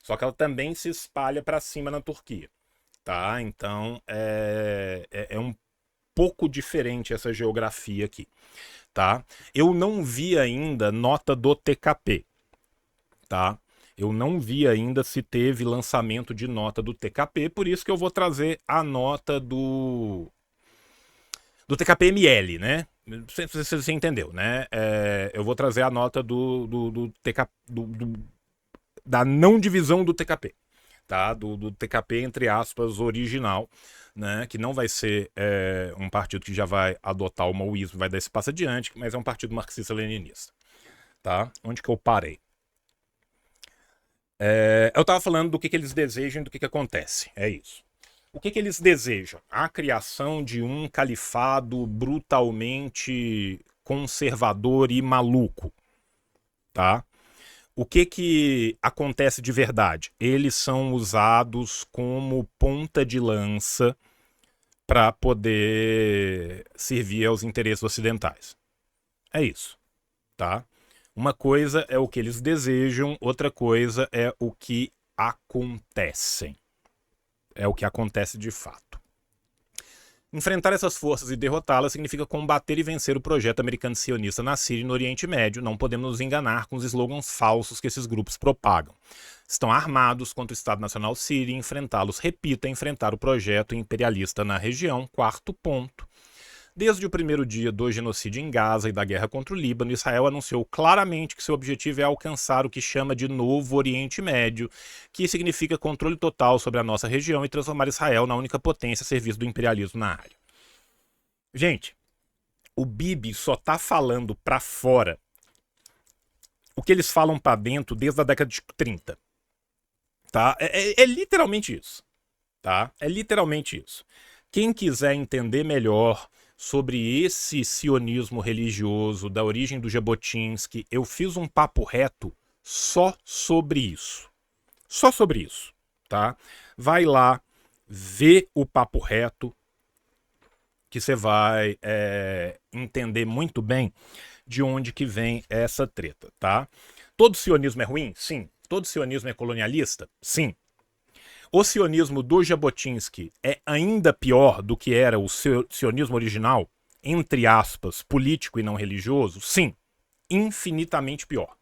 Só que ela também se espalha para cima na Turquia. Tá? Então é um pouco diferente essa geografia aqui. Tá? Eu não vi ainda nota do TKP. Tá? Eu não vi ainda se teve lançamento de nota do TKP, por isso que eu vou trazer a nota do TKP-ML, né? Você entendeu, né? Eu vou trazer a nota do TKP, da não divisão do TKP. Tá? Do TKP, entre aspas, original, né? Que não vai ser um partido que já vai adotar o maoísmo, vai dar esse passo adiante, mas é um partido marxista-leninista. Tá? Onde que eu parei? Eu estava falando do que eles desejam e do que acontece. É isso. O que eles desejam? A criação de um califado brutalmente conservador e maluco. Tá? O que acontece de verdade? Eles são usados como ponta de lança para poder servir aos interesses ocidentais. É isso, tá? Uma coisa é o que eles desejam, outra coisa é o que acontecem. É o que acontece de fato. Enfrentar essas forças e derrotá-las significa combater e vencer o projeto americano sionista na Síria e no Oriente Médio. Não podemos nos enganar com os slogans falsos que esses grupos propagam. Estão armados contra o Estado Nacional Sírio e enfrentá-los, repita, enfrentar o projeto imperialista na região. Quarto ponto. Desde o primeiro dia do genocídio em Gaza e da guerra contra o Líbano, Israel anunciou claramente que seu objetivo é alcançar o que chama de Novo Oriente Médio, que significa controle total sobre a nossa região e transformar Israel na única potência a serviço do imperialismo na área. Gente, o Bibi só tá falando pra fora o que eles falam pra dentro desde a década de 30. Tá? É literalmente isso. Tá? É literalmente isso. Quem quiser entender melhor sobre esse sionismo religioso da origem do Jabotinsky, eu fiz um papo reto só sobre isso. Só sobre isso, tá? Vai lá, vê o papo reto, que você vai entender muito bem de onde que vem essa treta, tá? Todo sionismo é ruim? Sim. Todo sionismo é colonialista? Sim. O sionismo do Jabotinsky é ainda pior do que era o sionismo original, entre aspas, político e não religioso? Sim, infinitamente pior.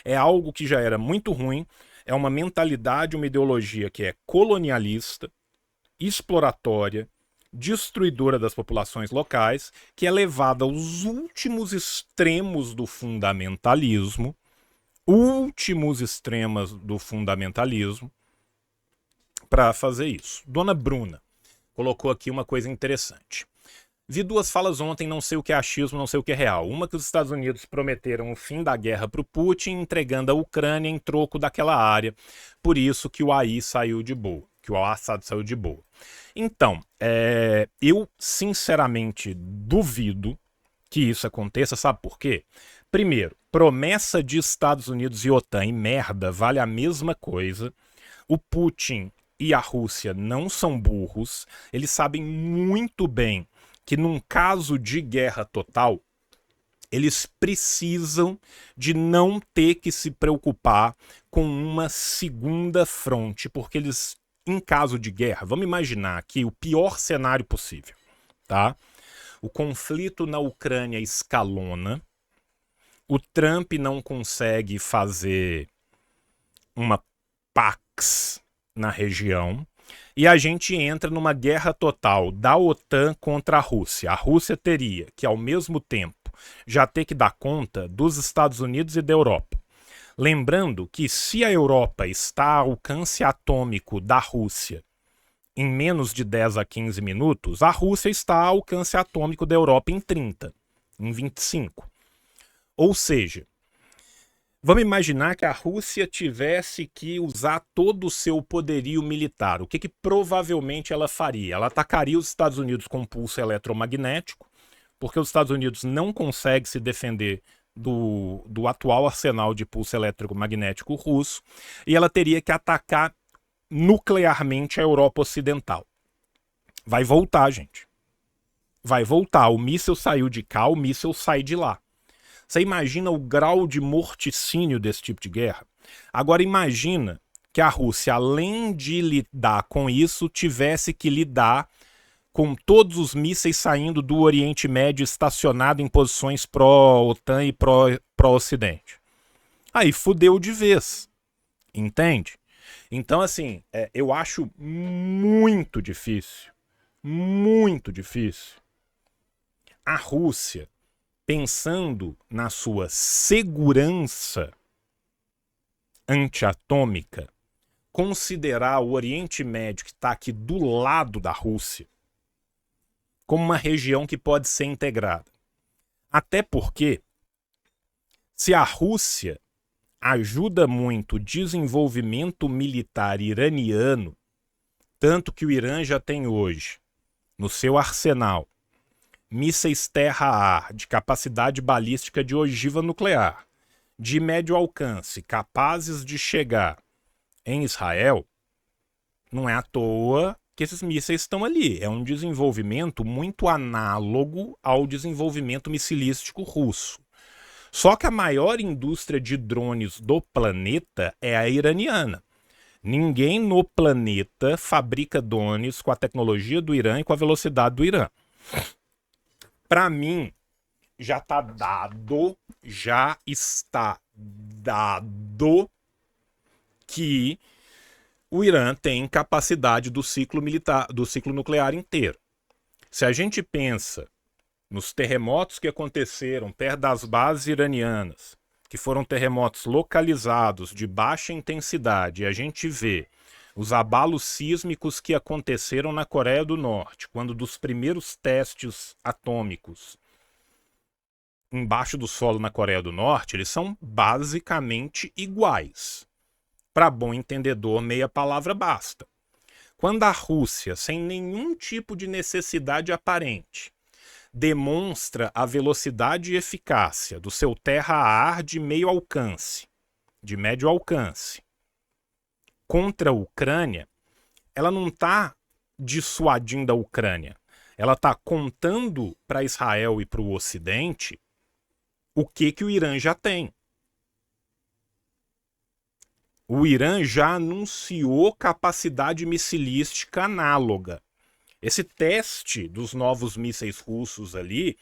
É algo que já era muito ruim, é uma mentalidade, uma ideologia que é colonialista, exploratória, destruidora das populações locais, que é levada aos últimos extremos do fundamentalismo, para fazer isso. Dona Bruna colocou aqui uma coisa interessante. Vi duas falas ontem, não sei o que é achismo, não sei o que é real. Uma que os Estados Unidos prometeram o fim da guerra para o Putin, entregando a Ucrânia em troco daquela área. Por isso que o AI saiu de boa, que o Assad saiu de boa. Então, eu sinceramente duvido que isso aconteça, sabe por quê? Primeiro, promessa de Estados Unidos e OTAN e merda vale a mesma coisa. O Putin e a Rússia não são burros, eles sabem muito bem que num caso de guerra total, Eles precisam de não ter que se preocupar com uma segunda fronte, porque eles, em caso de guerra, vamos imaginar aqui o pior cenário possível, tá? O conflito na Ucrânia escalona, o Trump não consegue fazer uma pax na região, e a gente entra numa guerra total da OTAN contra a Rússia. A Rússia teria que, ao mesmo tempo, já ter que dar conta dos Estados Unidos e da Europa. Lembrando que se a Europa está ao alcance atômico da Rússia em menos de 10 a 15 minutos, a Rússia está ao alcance atômico da Europa em 30, em 25. Ou seja, vamos imaginar que a Rússia tivesse que usar todo o seu poderio militar. O que provavelmente ela faria? Ela atacaria os Estados Unidos com um pulso eletromagnético, porque os Estados Unidos não conseguem se defender do atual arsenal de pulso eletromagnético russo, e ela teria que atacar nuclearmente a Europa Ocidental. Vai voltar, gente. Vai voltar. O míssil saiu de cá, o míssil sai de lá. Você imagina o grau de morticínio desse tipo de guerra? Agora imagina que a Rússia, além de lidar com isso, tivesse que lidar com todos os mísseis saindo do Oriente Médio estacionado em posições pró-OTAN e pró-Ocidente. Aí fudeu de vez, entende? Então, assim, eu acho muito difícil a Rússia, pensando na sua segurança antiatômica, considerar o Oriente Médio, que está aqui do lado da Rússia, como uma região que pode ser integrada. Até porque, se a Rússia ajuda muito o desenvolvimento militar iraniano, tanto que o Irã já tem hoje, no seu arsenal, mísseis terra-ar de capacidade balística de ogiva nuclear, de médio alcance, capazes de chegar em Israel, não é à toa que esses mísseis estão ali. É um desenvolvimento muito análogo ao desenvolvimento missilístico russo. Só que a maior indústria de drones do planeta é a iraniana. Ninguém no planeta fabrica drones com a tecnologia do Irã e com a velocidade do Irã. Para mim, já está dado que o Irã tem capacidade do ciclo militar, do ciclo nuclear inteiro. Se a gente pensa nos terremotos que aconteceram perto das bases iranianas, que foram terremotos localizados de baixa intensidade, e a gente vê os abalos sísmicos que aconteceram na Coreia do Norte, quando dos primeiros testes atômicos embaixo do solo na Coreia do Norte, eles são basicamente iguais. Para bom entendedor, meia palavra basta. Quando a Rússia, sem nenhum tipo de necessidade aparente, demonstra a velocidade e eficácia do seu terra-ar de meio alcance, de médio alcance, contra a Ucrânia, ela não está dissuadindo a Ucrânia. Ela está contando para Israel e para o Ocidente o que o Irã já tem. O Irã já anunciou capacidade missilística análoga. Esse teste dos novos mísseis russos ali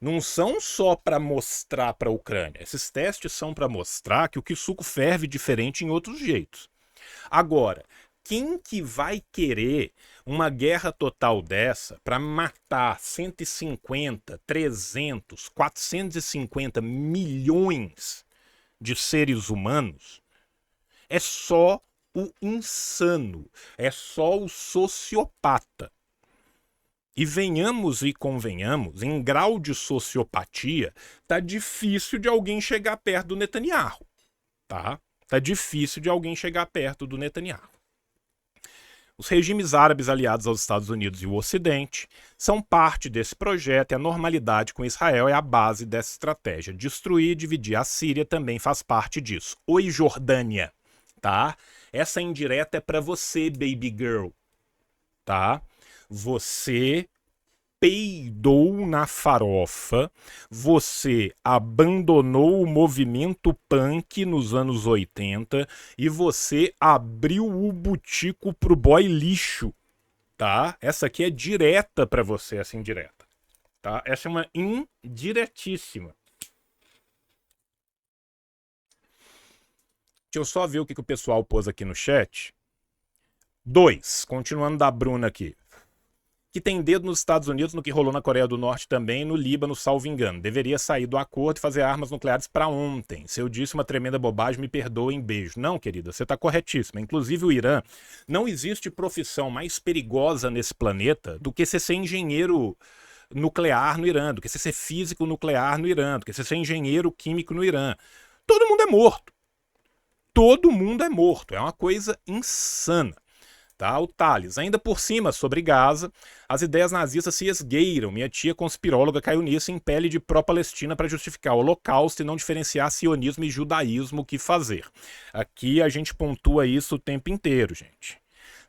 não são só para mostrar para a Ucrânia. Esses testes são para mostrar que o suco ferve diferente em outros jeitos. Agora, quem que vai querer uma guerra total dessa para matar 150, 300, 450 milhões de seres humanos? É só o insano, é só o sociopata. E venhamos e convenhamos, em grau de sociopatia, tá difícil de alguém chegar perto do Netanyahu, tá? Tá difícil de alguém chegar perto do Netanyahu. Os regimes árabes aliados aos Estados Unidos e o Ocidente são parte desse projeto e a normalidade com Israel é a base dessa estratégia. Destruir e dividir a Síria também faz parte disso. Oi, Jordânia, tá? Essa indireta é para você, baby girl, tá? Você peidou na farofa, você abandonou o movimento punk nos anos 80 e você abriu o butico pro boy lixo, tá? Essa aqui é direta pra você, essa indireta, tá? Essa é uma indiretíssima. Deixa eu só ver o que o pessoal pôs aqui no chat. 2, continuando da Bruna aqui. Que tem dedo nos Estados Unidos, no que rolou na Coreia do Norte também, no Líbano, salvo engano. Deveria sair do acordo e fazer armas nucleares para ontem. Se eu disse uma tremenda bobagem, me perdoem, beijo. Não, querida, você está corretíssima. Inclusive o Irã, não existe profissão mais perigosa nesse planeta do que ser engenheiro nuclear no Irã, do que ser físico nuclear no Irã, do que ser engenheiro químico no Irã. Todo mundo é morto. Todo mundo é morto. É uma coisa insana. Tá? O Thales, ainda por cima, sobre Gaza, as ideias nazistas se esgueiram. Minha tia conspiróloga caiu nisso em pele de pró-Palestina para justificar o Holocausto e não diferenciar sionismo e judaísmo. O que fazer? Aqui a gente pontua isso o tempo inteiro, gente.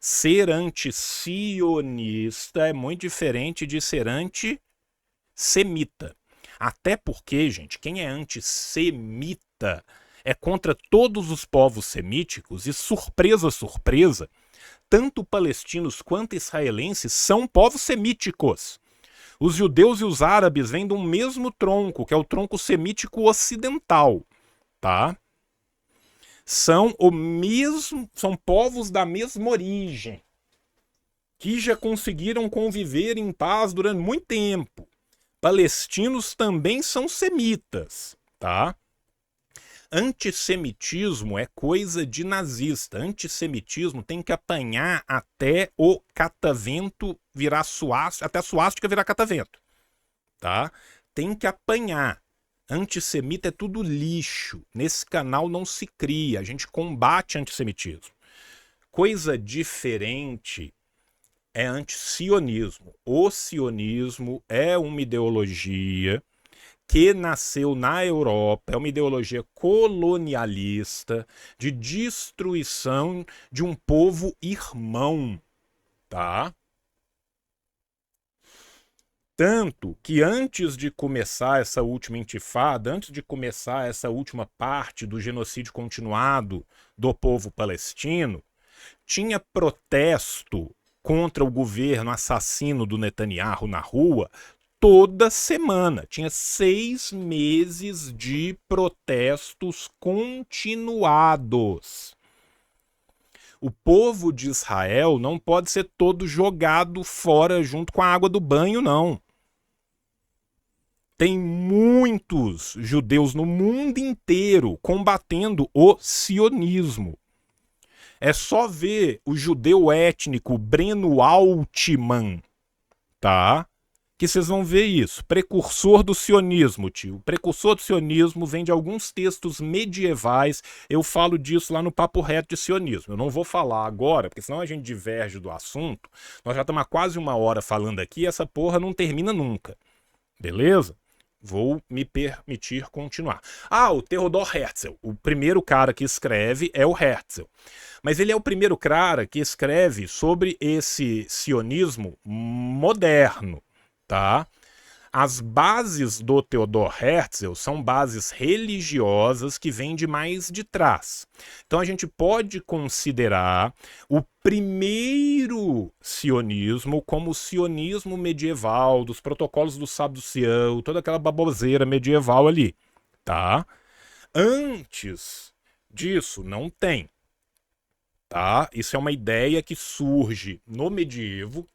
Ser anti-sionista é muito diferente de ser antissemita. Até porque, gente, quem é antissemita é contra todos os povos semíticos e, surpresa, surpresa, tanto palestinos quanto israelenses são povos semíticos. Os judeus e os árabes vêm do mesmo tronco, que é o tronco semítico ocidental, tá? São povos da mesma origem, que já conseguiram conviver em paz durante muito tempo. Palestinos também são semitas, tá? Antissemitismo é coisa de nazista. Antissemitismo tem que apanhar até o catavento virar suástica, até a suástica virar catavento, tá? Tem que apanhar. Antissemita é tudo lixo. Nesse canal não se cria, a gente combate antissemitismo. Coisa diferente é antisionismo. O sionismo é uma ideologia que nasceu na Europa, é uma ideologia colonialista de destruição de um povo irmão, tá? Tanto que antes de começar essa última intifada, antes de começar essa última parte do genocídio continuado do povo palestino, tinha protesto contra o governo assassino do Netanyahu na rua toda semana. Tinha 6 meses de protestos continuados. O povo de Israel não pode ser todo jogado fora junto com a água do banho, não. Tem muitos judeus no mundo inteiro combatendo o sionismo. É só ver o judeu étnico Breno Altman, tá? Que vocês vão ver isso. Precursor do sionismo, tio. O precursor do sionismo vem de alguns textos medievais. Eu falo disso lá no Papo Reto de Sionismo. Eu não vou falar agora, porque senão a gente diverge do assunto. Nós já estamos há quase 1 hora falando aqui e essa porra não termina nunca. Beleza? Vou me permitir continuar. Ah, o Theodor Herzl. O primeiro cara que escreve é o Herzl. Mas ele é o primeiro cara que escreve sobre esse sionismo moderno. Tá? As bases do Theodor Herzl são bases religiosas que vêm de mais de trás. Então a gente pode considerar o primeiro sionismo como o sionismo medieval, dos protocolos do Sábio Sião, toda aquela baboseira medieval ali. Tá? Antes disso, não tem. Tá? Isso é uma ideia que surge no medievo,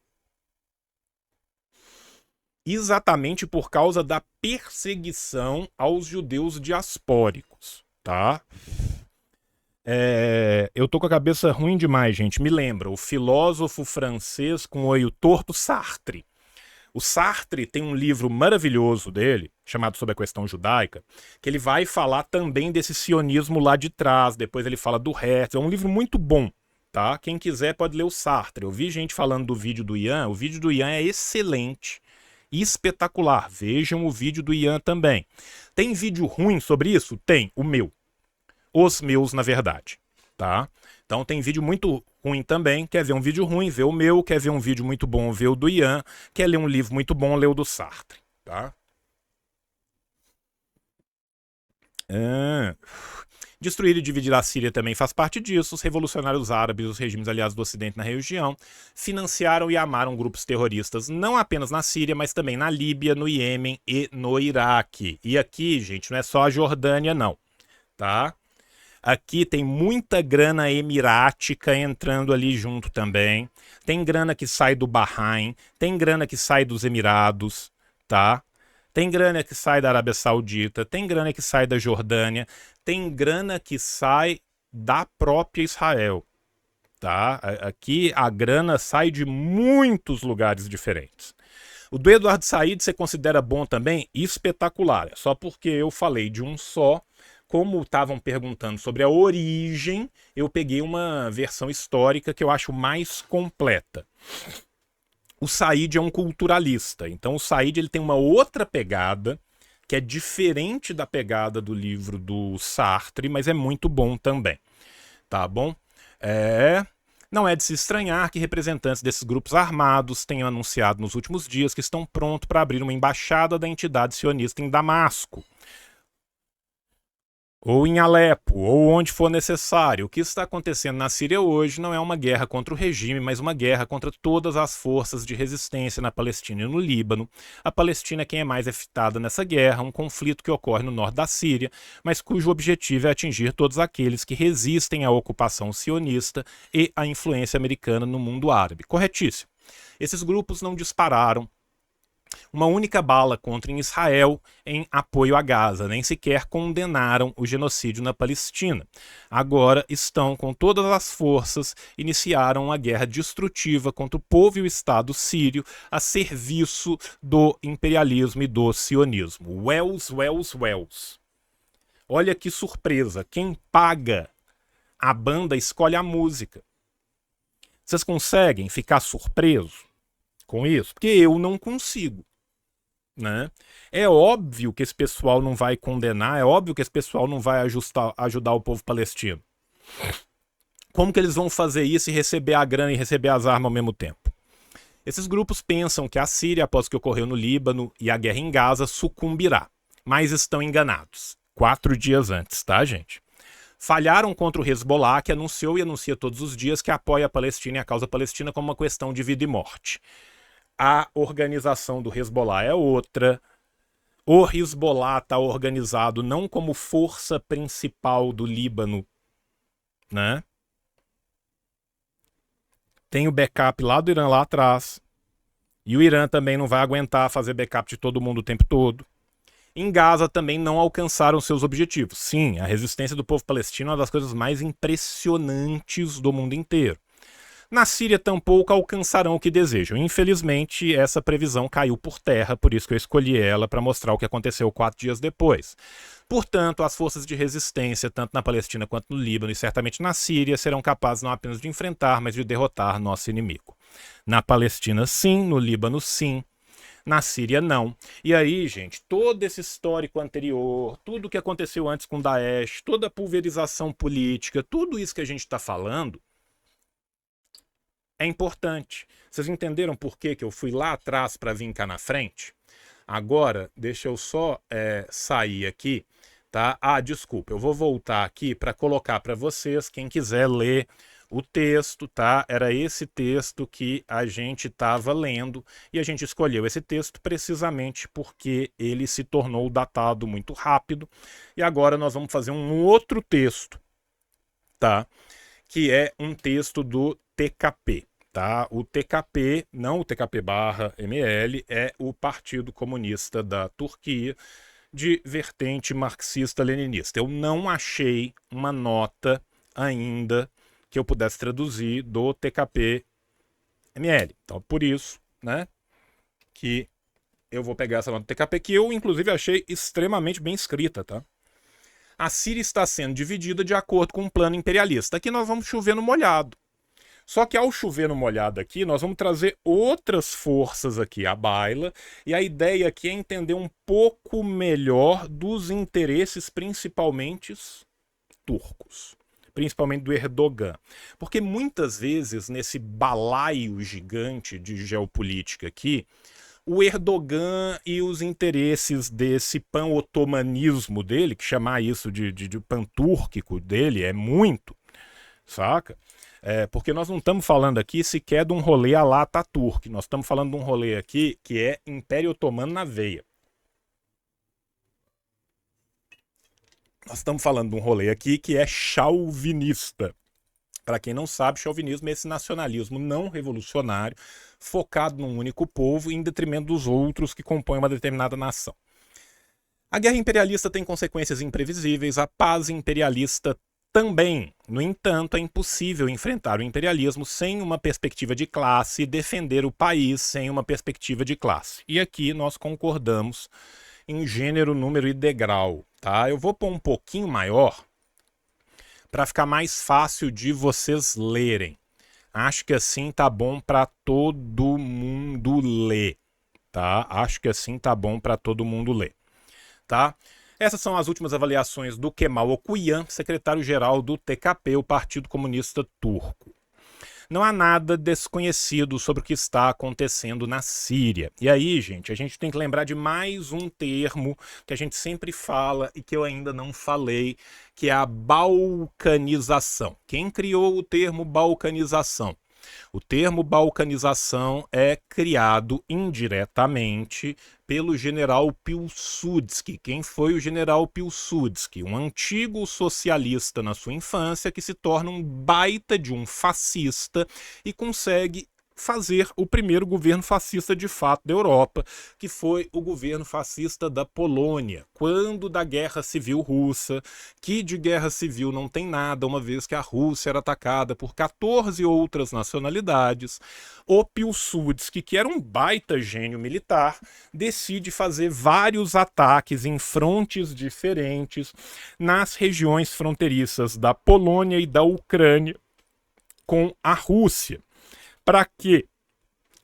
exatamente por causa da perseguição aos judeus diaspóricos, tá? Eu tô com a cabeça ruim demais, gente. Me lembra, o filósofo francês com olho torto, Sartre. O Sartre tem um livro maravilhoso dele, chamado Sobre a Questão Judaica, que ele vai falar também desse sionismo lá de trás, depois ele fala do Herzl. É um livro muito bom, tá? Quem quiser pode ler o Sartre. Eu vi gente falando do vídeo do Ian, o vídeo do Ian é excelente. Espetacular. Vejam o vídeo do Ian também. Tem vídeo ruim sobre isso? Tem, o meu. Os meus, na verdade. tá? Então tem vídeo muito ruim também. Quer ver um vídeo ruim, vê o meu. Quer ver um vídeo muito bom, vê o do Ian. Quer ler um livro muito bom, lê o do Sartre, tá? Destruir e dividir a Síria também faz parte disso. Os revolucionários árabes, os regimes aliados do Ocidente na região, financiaram e amaram grupos terroristas não apenas na Síria, mas também na Líbia, no Iêmen e no Iraque. E aqui, gente, não é só a Jordânia, não, tá? Aqui tem muita grana emirática entrando ali junto também. Tem grana que sai do Bahrein, tem grana que sai dos Emirados, tá? Tem grana que sai da Arábia Saudita, tem grana que sai da Jordânia, tem grana que sai da própria Israel, tá? Aqui a grana sai de muitos lugares diferentes. O do Eduardo Said você considera bom também? Espetacular. É só porque eu falei de um só. Como estavam perguntando sobre a origem, eu peguei uma versão histórica que eu acho mais completa. O Said é um culturalista, então o Said ele tem uma outra pegada, que é diferente da pegada do livro do Sartre, mas é muito bom também, tá bom? Não é de se estranhar que representantes desses grupos armados tenham anunciado nos últimos dias que estão prontos para abrir uma embaixada da entidade sionista em Damasco, ou em Alepo, ou onde for necessário. O que está acontecendo na Síria hoje não é uma guerra contra o regime, mas uma guerra contra todas as forças de resistência na Palestina e no Líbano. A Palestina é quem é mais afetada nessa guerra, um conflito que ocorre no norte da Síria, mas cujo objetivo é atingir todos aqueles que resistem à ocupação sionista e à influência americana no mundo árabe. Corretíssimo. Esses grupos não dispararam uma única bala contra Israel em apoio a Gaza, nem sequer condenaram o genocídio na Palestina. Agora estão com todas as forças, iniciaram uma guerra destrutiva contra o povo e o Estado sírio a serviço do imperialismo e do sionismo. Wells. Olha que surpresa, quem paga a banda escolhe a música. Vocês conseguem ficar surpresos com isso? Porque eu não consigo, né? É óbvio que esse pessoal não vai condenar, é óbvio que esse pessoal não vai ajudar o povo palestino. Como que eles vão fazer isso e receber a grana e receber as armas ao mesmo tempo? Esses grupos pensam que a Síria, após o que ocorreu no Líbano e a guerra em Gaza, sucumbirá, mas estão enganados. 4 dias antes, tá, gente? Falharam contra o Hezbollah, que anunciou e anuncia todos os dias que apoia a Palestina e a causa palestina como uma questão de vida e morte. A organização do Hezbollah é outra. O Hezbollah está organizado não como força principal do Líbano, né? Tem o backup lá do Irã lá atrás. E o Irã também não vai aguentar fazer backup de todo mundo o tempo todo. Em Gaza também não alcançaram seus objetivos. Sim, a resistência do povo palestino é uma das coisas mais impressionantes do mundo inteiro. Na Síria tampouco alcançarão o que desejam. Infelizmente, essa previsão caiu por terra, por isso que eu escolhi ela para mostrar o que aconteceu 4 dias depois. Portanto, as forças de resistência, tanto na Palestina quanto no Líbano e certamente na Síria, serão capazes não apenas de enfrentar, mas de derrotar nosso inimigo. Na Palestina, sim. No Líbano, sim. Na Síria, não. E aí, gente, todo esse histórico anterior, tudo o que aconteceu antes com Daesh, toda a pulverização política, tudo isso que a gente está falando, é importante. Vocês entenderam por que eu fui lá atrás para vir cá na frente? Agora, deixa eu só sair aqui, tá? Desculpa, eu vou voltar aqui para colocar para vocês, quem quiser ler o texto, tá? Era esse texto que a gente estava lendo e a gente escolheu esse texto precisamente porque ele se tornou datado muito rápido. E agora nós vamos fazer um outro texto, tá? Que é um texto do TKP. Tá? O TKP, não o TKP/ML, é o Partido Comunista da Turquia, de vertente marxista-leninista. Eu não achei uma nota ainda que eu pudesse traduzir do TKP/ML. Então, por isso, né, que eu vou pegar essa nota do TKP, que eu, inclusive, achei extremamente bem escrita, tá? A Síria está sendo dividida de acordo com um plano imperialista. Aqui nós vamos chover no molhado. Só que ao chover no molhado aqui, nós vamos trazer outras forças aqui à baila, e a ideia aqui é entender um pouco melhor dos interesses, principalmente turcos. principalmente do Erdogan. Porque muitas vezes, nesse balaio gigante de geopolítica aqui, o Erdogan e os interesses desse pan-otomanismo dele, que chamar isso de pan-túrquico dele é muito, saca? Porque nós não estamos falando aqui sequer de um rolê à la Ataturk, nós estamos falando de um rolê aqui que é Império Otomano na veia. Nós estamos falando de um rolê aqui que é chauvinista. Para quem não sabe, chauvinismo é esse nacionalismo não revolucionário, focado num único povo, em detrimento dos outros que compõem uma determinada nação. A guerra imperialista tem consequências imprevisíveis, a paz imperialista também. No entanto, é impossível enfrentar o imperialismo sem uma perspectiva de classe e defender o país sem uma perspectiva de classe. E aqui nós concordamos em gênero, número e degrau. Tá? Eu vou pôr um pouquinho maior para ficar mais fácil de vocês lerem. Acho que assim tá bom para todo mundo ler, tá? Acho que assim tá bom para todo mundo ler, tá? Essas são as últimas avaliações do Kemal Okuyan, secretário-geral do TKP, o Partido Comunista Turco. Não há nada desconhecido sobre o que está acontecendo na Síria. E aí, gente, a gente tem que lembrar de mais um termo que a gente sempre fla e que eu ainda não falei, que é a balcanização. Quem criou o termo balcanização? O termo balcanização é criado indiretamente pelo general Pilsudski. Quem foi o general Pilsudski? Um antigo socialista na sua infância que se torna um baita de um fascista e consegue fazer o primeiro governo fascista de fato da Europa, que foi o governo fascista da Polônia, quando da Guerra Civil Russa, que de guerra civil não tem nada, uma vez que a Rússia era atacada por 14 outras nacionalidades. O Pilsudski, que era um baita gênio militar, decide fazer vários ataques em frontes diferentes nas regiões fronteiriças da Polônia e da Ucrânia com a Rússia. Para quê?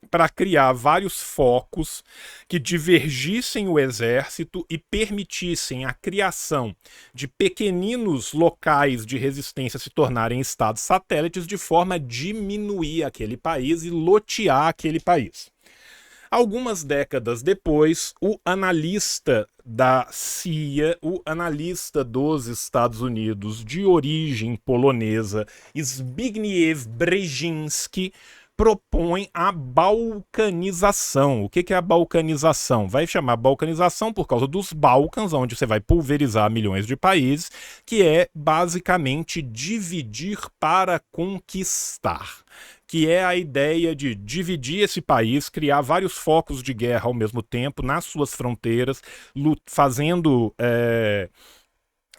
Para criar vários focos que divergissem o exército e permitissem a criação de pequeninos locais de resistência se tornarem estados satélites de forma a diminuir aquele país e lotear aquele país. Algumas décadas depois, o analista da CIA, o analista dos Estados Unidos de origem polonesa, Zbigniew Brzezinski, propõe a balcanização. O que é a balcanização? Vai chamar balcanização por causa dos Balcãs, onde você vai pulverizar milhões de países, que é basicamente dividir para conquistar, que é a ideia de dividir esse país, criar vários focos de guerra ao mesmo tempo nas suas fronteiras, fazendo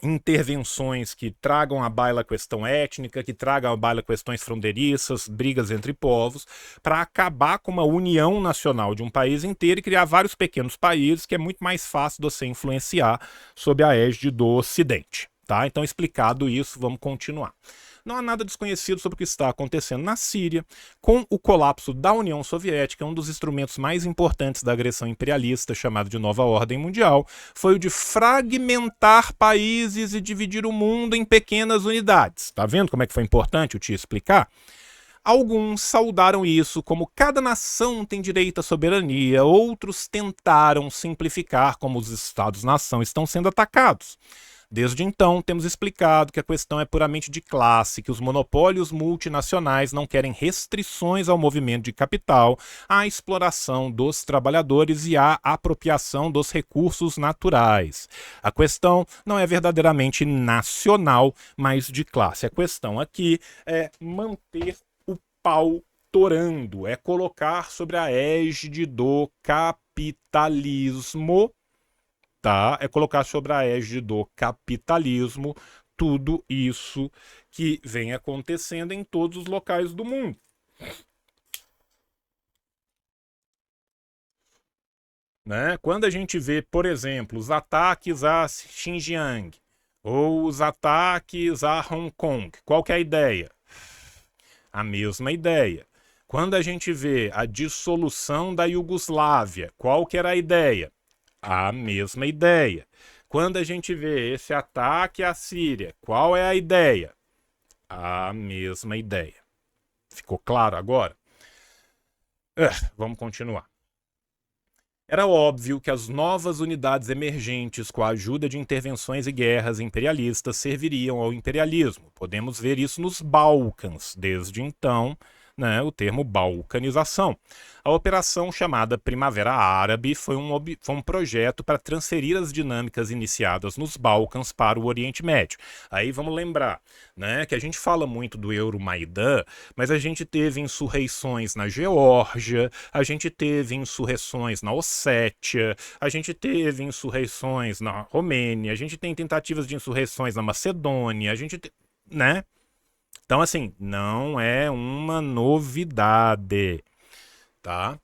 intervenções que tragam à baila a questão étnica, que tragam à baila questões fronteiriças, brigas entre povos, para acabar com uma união nacional de um país inteiro e criar vários pequenos países, que é muito mais fácil de você influenciar sob a égide do Ocidente. Tá? Então, explicado isso, vamos continuar. Não há nada desconhecido sobre o que está acontecendo na Síria. Com o colapso da União Soviética, um dos instrumentos mais importantes da agressão imperialista, chamado de Nova Ordem Mundial, foi o de fragmentar países e dividir o mundo em pequenas unidades. Tá vendo como é que foi importante eu te explicar? Alguns saudaram isso como cada nação tem direito à soberania, outros tentaram simplificar como os Estados-nação estão sendo atacados. Desde então, temos explicado que a questão é puramente de classe, que os monopólios multinacionais não querem restrições ao movimento de capital, à exploração dos trabalhadores e à apropriação dos recursos naturais. A questão não é verdadeiramente nacional, mas de classe. A questão aqui é manter o pau torando, é colocar sobre a égide do capitalismo, tá? É colocar sobre a égide do capitalismo tudo isso que vem acontecendo em todos os locais do mundo. Né? Quando a gente vê, por exemplo, os ataques a Xinjiang ou os ataques a Hong Kong, qual que é a ideia? A mesma ideia. Quando a gente vê a dissolução da Iugoslávia, qual que era a ideia? A mesma ideia. Quando a gente vê esse ataque à Síria, qual é a ideia? A mesma ideia. Ficou claro agora? Vamos continuar. Era óbvio que as novas unidades emergentes, com a ajuda de intervenções e guerras imperialistas, serviriam ao imperialismo. Podemos ver isso nos Balcãs, desde então, né, o termo balcanização. A operação chamada Primavera Árabe foi um projeto para transferir as dinâmicas iniciadas nos Balcãs para o Oriente Médio. Aí vamos lembrar, né, que a gente fala muito do Euromaidan, mas a gente teve insurreições na Geórgia, a gente teve insurreições na Ossétia, a gente teve insurreições na Romênia, a gente tem tentativas de insurreições na Macedônia, a gente né? Então, assim, não é uma novidade, tá?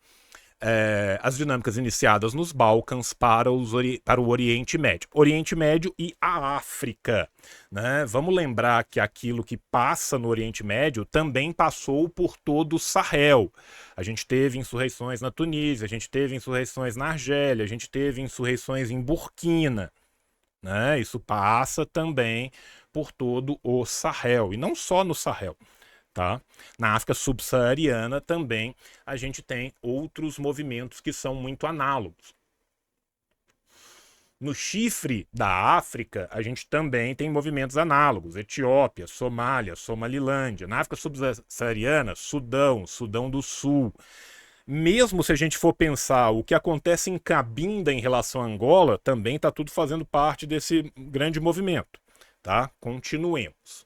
As dinâmicas iniciadas nos Balcãs para o Oriente Médio. Oriente Médio e a África, né? Vamos lembrar que aquilo que passa no Oriente Médio também passou por todo o Sahel. A gente teve insurreições na Tunísia, a gente teve insurreições na Argélia, a gente teve insurreições em Burkina, né? Isso passa também por todo o Sahel, e não só no Sahel, tá? Na África subsaariana também a gente tem outros movimentos que são muito análogos. No chifre da África, a gente também tem movimentos análogos. Etiópia, Somália, Somalilândia. Na África subsaariana, Sudão, Sudão do Sul. Mesmo se a gente for pensar o que acontece em Cabinda em relação a Angola, também está tudo fazendo parte desse grande movimento. Tá? Continuemos.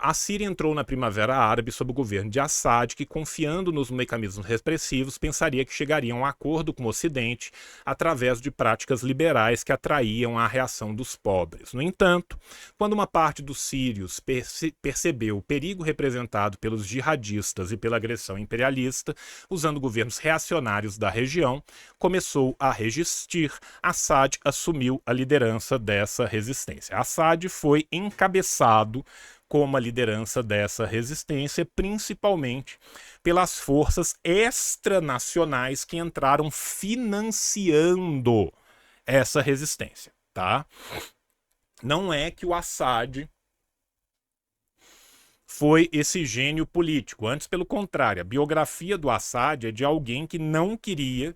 A Síria entrou na Primavera Árabe sob o governo de Assad, que, confiando nos mecanismos repressivos, pensaria que chegaria a um acordo com o Ocidente através de práticas liberais que atraíam a reação dos pobres. No entanto, quando uma parte dos sírios percebeu o perigo representado pelos jihadistas e pela agressão imperialista, usando governos reacionários da região, começou a resistir. Assad assumiu a liderança dessa resistência. Assad foi encabeçado como a liderança dessa resistência, principalmente pelas forças extranacionais que entraram financiando essa resistência, tá? Não é que o Assad foi esse gênio político, antes pelo contrário, a biografia do Assad é de alguém que não queria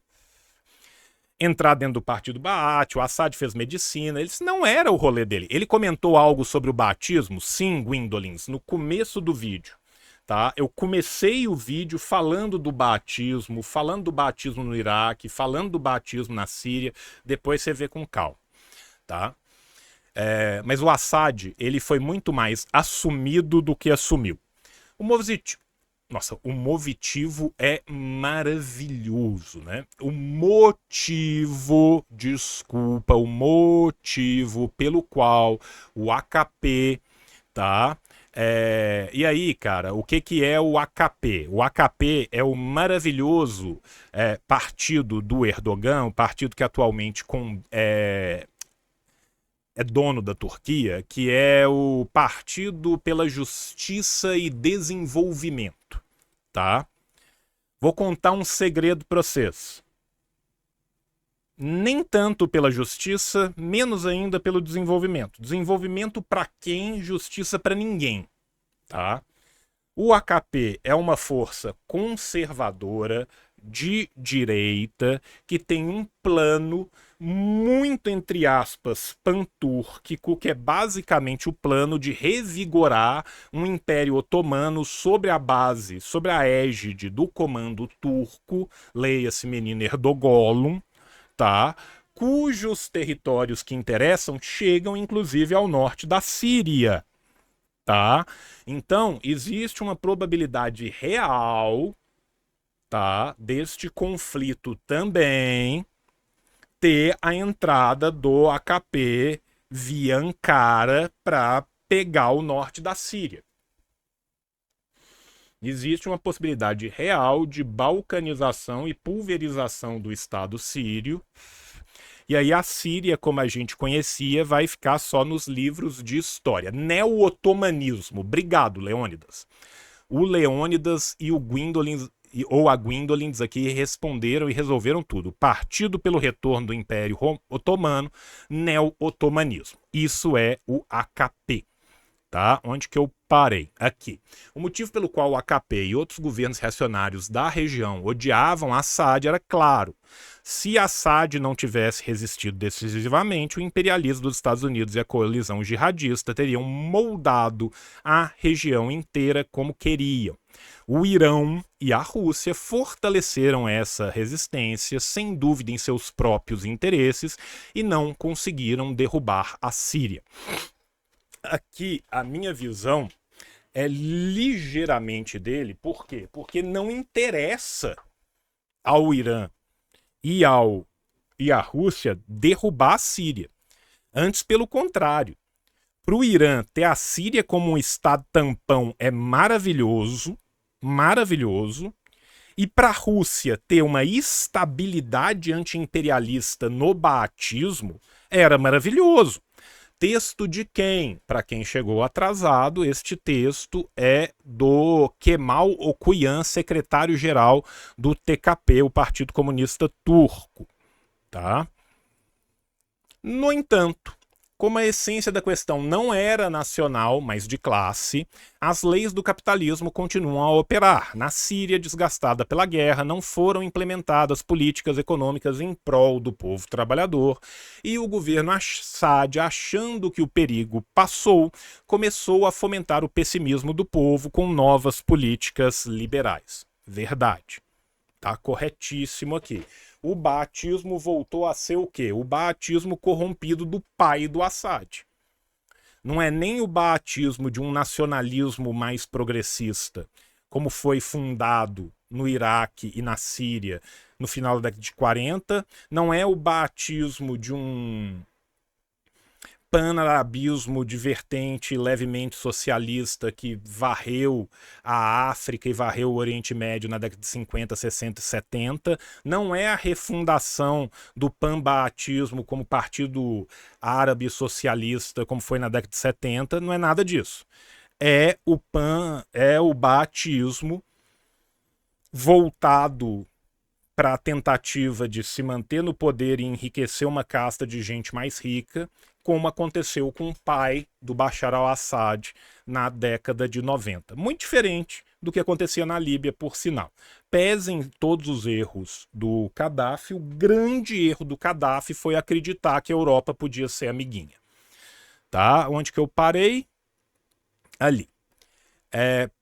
entrar dentro do partido Baath. O Assad fez medicina, isso não era o rolê dele. Ele comentou algo sobre o batismo, sim, Gwendolins, no começo do vídeo, tá? Eu comecei o vídeo falando do batismo no Iraque, falando do batismo na Síria, depois você vê com calma, tá? Mas o Assad, ele foi muito mais assumido do que assumiu. O Movitivo é maravilhoso, né? O motivo pelo qual o AKP, tá? E aí, cara, o que é o AKP? O AKP é o maravilhoso partido do Erdogan, o partido que atualmente é dono da Turquia, que é o Partido pela Justiça e Desenvolvimento, tá? Vou contar um segredo para vocês. Nem tanto pela justiça, menos ainda pelo desenvolvimento. Desenvolvimento para quem? Justiça para ninguém, tá? O AKP é uma força conservadora de direita que tem um plano muito, entre aspas, pantúrquico, que é basicamente o plano de revigorar um império otomano sobre a égide do comando turco, leia-se menino Erdogan, tá? Cujos territórios que interessam chegam inclusive ao norte da Síria, tá? Então, existe uma probabilidade real, tá, deste conflito também ter a entrada do AKP via Ankara para pegar o norte da Síria. Existe uma possibilidade real de balcanização e pulverização do Estado sírio. E aí a Síria, como a gente conhecia, vai ficar só nos livros de história. Neo-otomanismo. Obrigado, Leônidas. O Leônidas e o Gwendolyn, ou a Gwendolyn aqui, responderam e resolveram tudo. Partido pelo retorno do Império Otomano, neo-otomanismo. Isso é o AKP, tá? Onde que eu parei? Aqui. O motivo pelo qual o AKP e outros governos reacionários da região odiavam Assad era claro. Se Assad não tivesse resistido decisivamente, o imperialismo dos Estados Unidos e a coalizão jihadista teriam moldado a região inteira como queriam. O Irão e a Rússia fortaleceram essa resistência, sem dúvida em seus próprios interesses, e não conseguiram derrubar a Síria. Aqui, a minha visão é ligeiramente dele. Por quê? Porque não interessa ao Irã e à Rússia derrubar a Síria. Antes, pelo contrário. Para o Irã ter a Síria como um estado tampão é maravilhoso, maravilhoso. E para a Rússia ter uma estabilidade anti-imperialista no baatismo era maravilhoso. Texto de quem? Para quem chegou atrasado, este texto é do Kemal Okuyan, secretário-geral do TKP, o Partido Comunista Turco. Tá? No entanto, como a essência da questão não era nacional, mas de classe, as leis do capitalismo continuam a operar. Na Síria, desgastada pela guerra, não foram implementadas políticas econômicas em prol do povo trabalhador, e o governo Assad, achando que o perigo passou, começou a fomentar o pessimismo do povo com novas políticas liberais. Verdade. Tá corretíssimo aqui. O baatismo voltou a ser o quê? O baatismo corrompido do pai do Assad. Não é nem o baatismo de um nacionalismo mais progressista, como foi fundado no Iraque e na Síria no final da década de 40, não é o baatismo de um panarabismo de vertente levemente socialista que varreu a África e varreu o Oriente Médio na década de 50, 60 e 70. Não é a refundação do panbaatismo como partido árabe socialista, como foi na década de 70. Não é nada disso. É o baatismo voltado para a tentativa de se manter no poder e enriquecer uma casta de gente mais rica, como aconteceu com o pai do Bashar al-Assad na década de 90. Muito diferente do que acontecia na Líbia, por sinal. Pesem todos os erros do Gaddafi, o grande erro do Gaddafi foi acreditar que a Europa podia ser amiguinha. Tá? Onde que eu parei? Ali.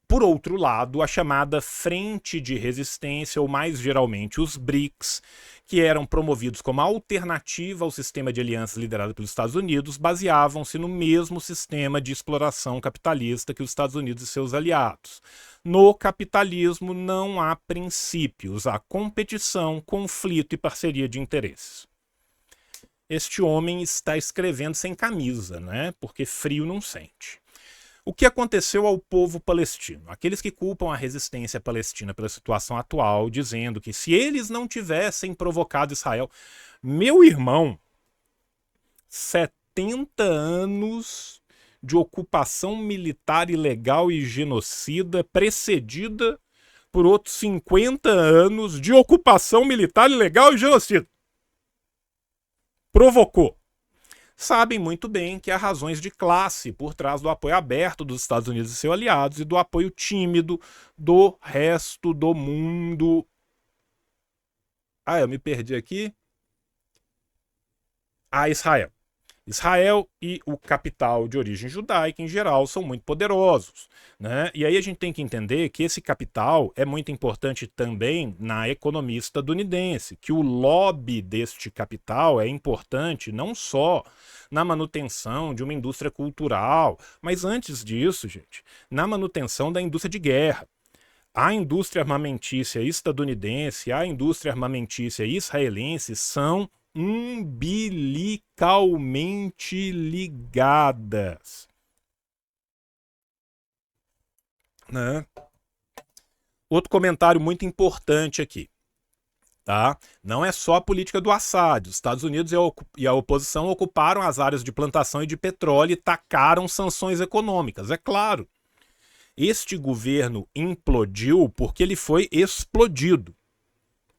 Por outro lado, a chamada Frente de Resistência, ou mais geralmente os BRICS, que eram promovidos como alternativa ao sistema de alianças liderado pelos Estados Unidos, baseavam-se no mesmo sistema de exploração capitalista que os Estados Unidos e seus aliados. No capitalismo não há princípios, há competição, conflito e parceria de interesses. Este homem está escrevendo sem camisa, né? Porque frio não sente. O que aconteceu ao povo palestino? Aqueles que culpam a resistência palestina pela situação atual, dizendo que se eles não tivessem provocado Israel... Meu irmão, 70 anos de ocupação militar ilegal e genocida, precedida por outros 50 anos de ocupação militar ilegal e genocida. Provocou. Sabem muito bem que há razões de classe por trás do apoio aberto dos Estados Unidos e seus aliados e do apoio tímido do resto do mundo. Eu me perdi aqui. A Israel. Israel e o capital de origem judaica, em geral, são muito poderosos, né? E aí a gente tem que entender que esse capital é muito importante também na economia estadunidense, que o lobby deste capital é importante não só na manutenção de uma indústria cultural, mas antes disso, gente, na manutenção da indústria de guerra. A indústria armamentícia estadunidense, a indústria armamentícia israelense são umbilicalmente ligadas, né? Outro comentário muito importante aqui, tá? Não é só a política do Assad. Os Estados Unidos e a oposição ocuparam as áreas de plantação e de petróleo e tacaram sanções econômicas. É claro, este governo implodiu porque ele foi explodido,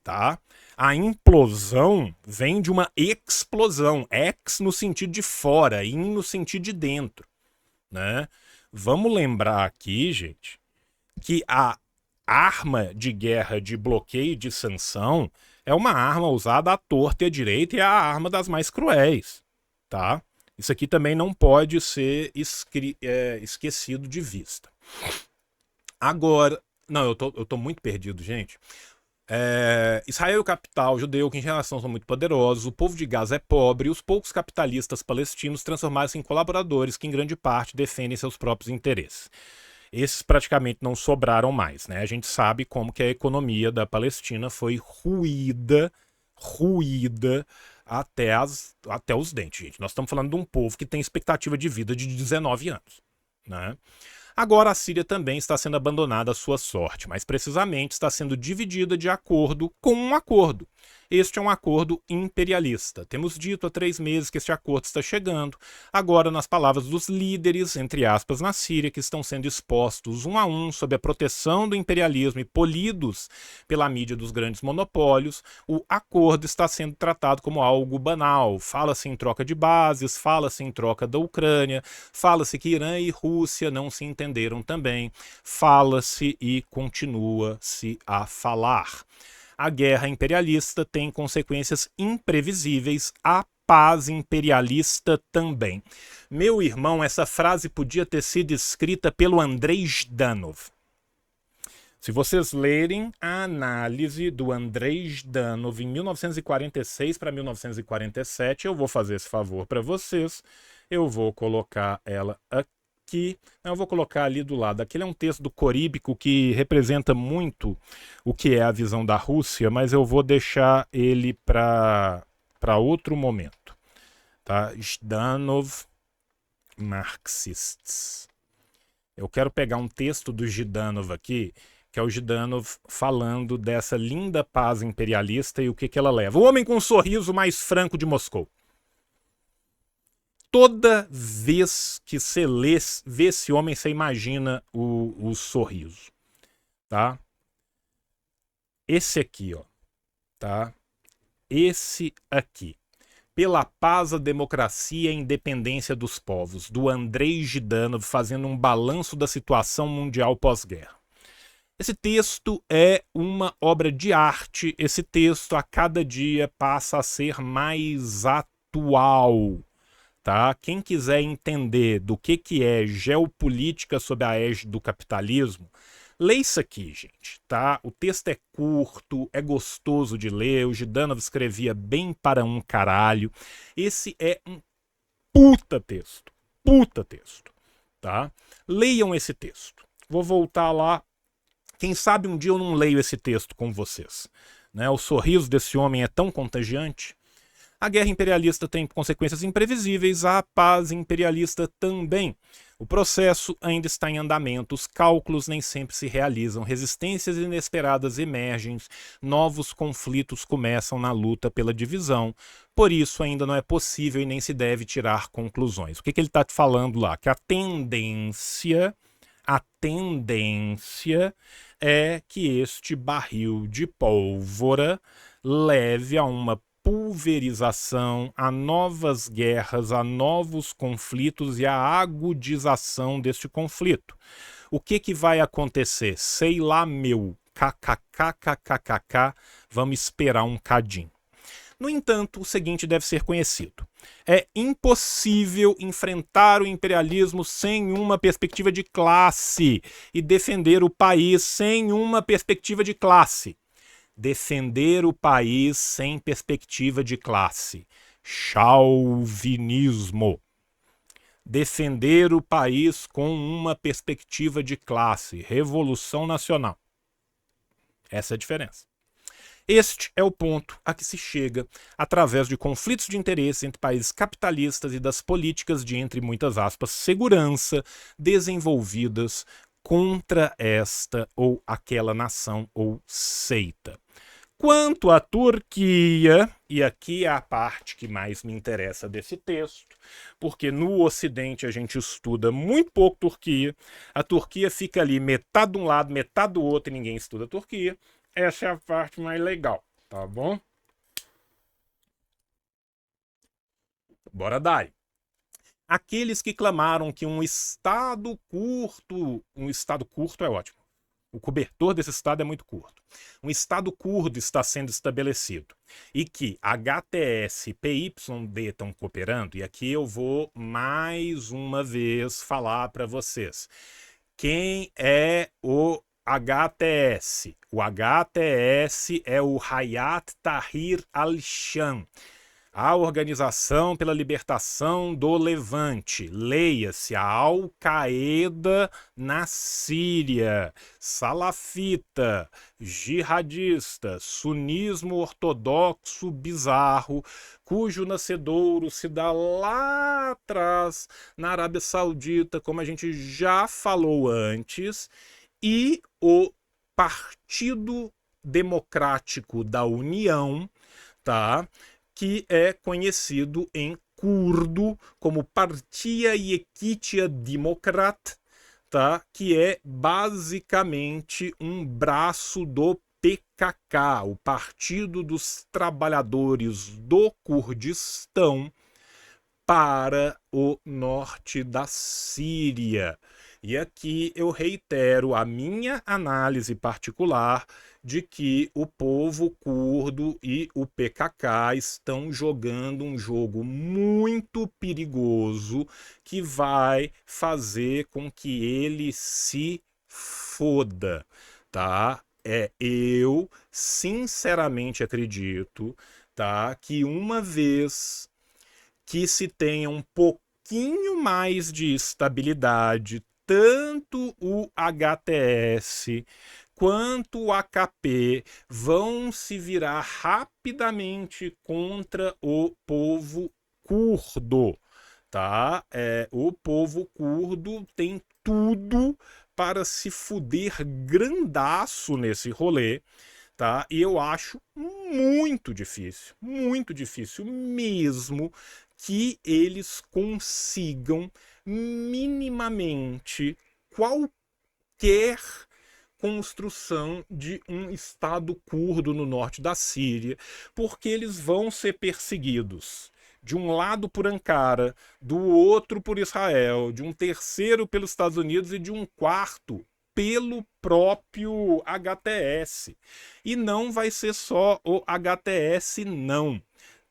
tá? A implosão vem de uma explosão. Ex no sentido de fora, in no sentido de dentro. né? Vamos lembrar aqui, gente, que a arma de guerra de bloqueio e de sanção é uma arma usada à torta e à direita e é a arma das mais cruéis, tá? Isso aqui também não pode ser esquecido de vista. Agora, não, eu tô muito perdido, gente. Israel é o capital judeu, que em relação são muito poderosos, o povo de Gaza é pobre e os poucos capitalistas palestinos transformaram-se em colaboradores que em grande parte defendem seus próprios interesses. Esses praticamente não sobraram mais, né? A gente sabe como que a economia da Palestina foi ruída até os dentes, gente. Nós estamos falando de um povo que tem expectativa de vida de 19 anos, né? Agora a Síria também está sendo abandonada à sua sorte, mais precisamente está sendo dividida de acordo com um acordo. Este é um acordo imperialista. Temos dito há 3 meses que este acordo está chegando. Agora, nas palavras dos líderes, entre aspas, na Síria, que estão sendo expostos um a um sob a proteção do imperialismo e polidos pela mídia dos grandes monopólios, o acordo está sendo tratado como algo banal. Fala-se em troca de bases, fala-se em troca da Ucrânia, fala-se que Irã e Rússia não se entenderam também, fala-se e continua-se a falar. A guerra imperialista tem consequências imprevisíveis, a paz imperialista também. Meu irmão, essa frase podia ter sido escrita pelo Andrei Zhdanov. Se vocês lerem a análise do Andrei Zhdanov em 1946 para 1947, eu vou fazer esse favor para vocês. Eu vou colocar ela aqui. Eu vou colocar ali do lado. Aquele é um texto do Coríbico que representa muito o que é a visão da Rússia, mas eu vou deixar ele para outro momento. Tá? Zhdanov, Marxists. Eu quero pegar um texto do Zhdanov aqui, que é o Zhdanov falando dessa linda paz imperialista e o que ela leva. O homem com o sorriso mais franco de Moscou. Toda vez que você vê esse homem, você imagina o sorriso, tá? Esse aqui, ó, tá? Esse aqui. Pela paz, a democracia e a independência dos povos, do Andrei Zhdanov, fazendo um balanço da situação mundial pós-guerra. Esse texto é uma obra de arte. Esse texto, a cada dia, passa a ser mais atual. Tá? Quem quiser entender do que é geopolítica sob a égide do capitalismo, lê isso aqui, gente. Tá? O texto é curto, é gostoso de ler. O Zhdanov escrevia bem para um caralho. Esse é um puta texto. Puta texto. Tá? Leiam esse texto. Vou voltar lá. Quem sabe um dia eu não leio esse texto com vocês. Né? O sorriso desse homem é tão contagiante. A guerra imperialista tem consequências imprevisíveis, a paz imperialista também. O processo ainda está em andamento, os cálculos nem sempre se realizam, resistências inesperadas emergem, novos conflitos começam na luta pela divisão. Por isso, ainda não é possível e nem se deve tirar conclusões. O que ele está falando lá? Que a tendência é que este barril de pólvora leve a uma pulverização, a novas guerras, a novos conflitos e a agudização deste conflito. O que vai acontecer? Sei lá, meu. KKKKKK. Vamos esperar um cadinho. No entanto, o seguinte deve ser conhecido. É impossível enfrentar o imperialismo sem uma perspectiva de classe e defender o país sem uma perspectiva de classe. Defender o país sem perspectiva de classe. Chauvinismo. Defender o país com uma perspectiva de classe. Revolução nacional. Essa é a diferença. Este é o ponto a que se chega através de conflitos de interesse entre países capitalistas e das políticas de, entre muitas aspas, segurança desenvolvidas contra esta ou aquela nação ou seita. Quanto à Turquia, e aqui é a parte que mais me interessa desse texto, porque no Ocidente a gente estuda muito pouco Turquia, a Turquia fica ali metade de um lado, metade do outro e ninguém estuda a Turquia. Essa é a parte mais legal, tá bom? Bora dar. aqueles que clamaram que um Estado curto é ótimo. O cobertor desse Estado é muito curto. Um Estado curdo está sendo estabelecido e que HTS e PYD estão cooperando, e aqui eu vou mais uma vez falar para vocês. Quem é o HTS? O HTS é o Hayat Tahrir al-Sham, a Organização pela Libertação do Levante. Leia-se, a Al-Qaeda na Síria, salafita, jihadista, sunismo ortodoxo bizarro, cujo nascedouro se dá lá atrás na Arábia Saudita, como a gente já falou antes, e o Partido Democrático da União, tá? Que é conhecido em curdo como Partia Yekitia Demokrat, tá? Que é basicamente um braço do PKK, o Partido dos Trabalhadores do Kurdistão, para o norte da Síria. E aqui eu reitero a minha análise particular de que o povo curdo e o PKK estão jogando um jogo muito perigoso que vai fazer com que ele se foda, tá? Eu sinceramente acredito, tá, que uma vez que se tenha um pouquinho mais de estabilidade, tanto o HTS quanto o AKP vão se virar rapidamente contra o povo curdo, tá? O povo curdo tem tudo para se fuder grandaço nesse rolê, tá? E eu acho muito difícil mesmo que eles consigam minimamente qualquer construção de um Estado curdo no norte da Síria, porque eles vão ser perseguidos. De um lado por Ankara, do outro por Israel, de um terceiro pelos Estados Unidos e de um quarto pelo próprio HTS. E não vai ser só o HTS, não.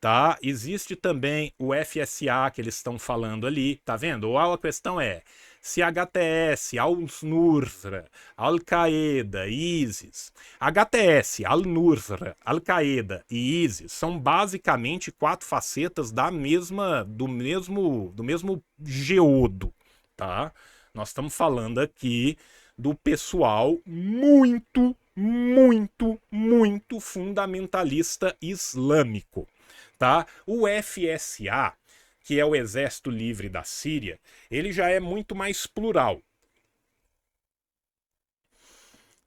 Tá? Existe também o FSA que eles estão falando ali, tá vendo? A questão é, se HTS, Al-Nusra, Al-Qaeda, ISIS, HTS, Al-Nusra, Al-Qaeda e ISIS são basicamente quatro facetas do mesmo geodo, tá? Nós estamos falando aqui do pessoal muito fundamentalista islâmico. Tá? O FSA, que é o Exército Livre da Síria, ele já é muito mais plural.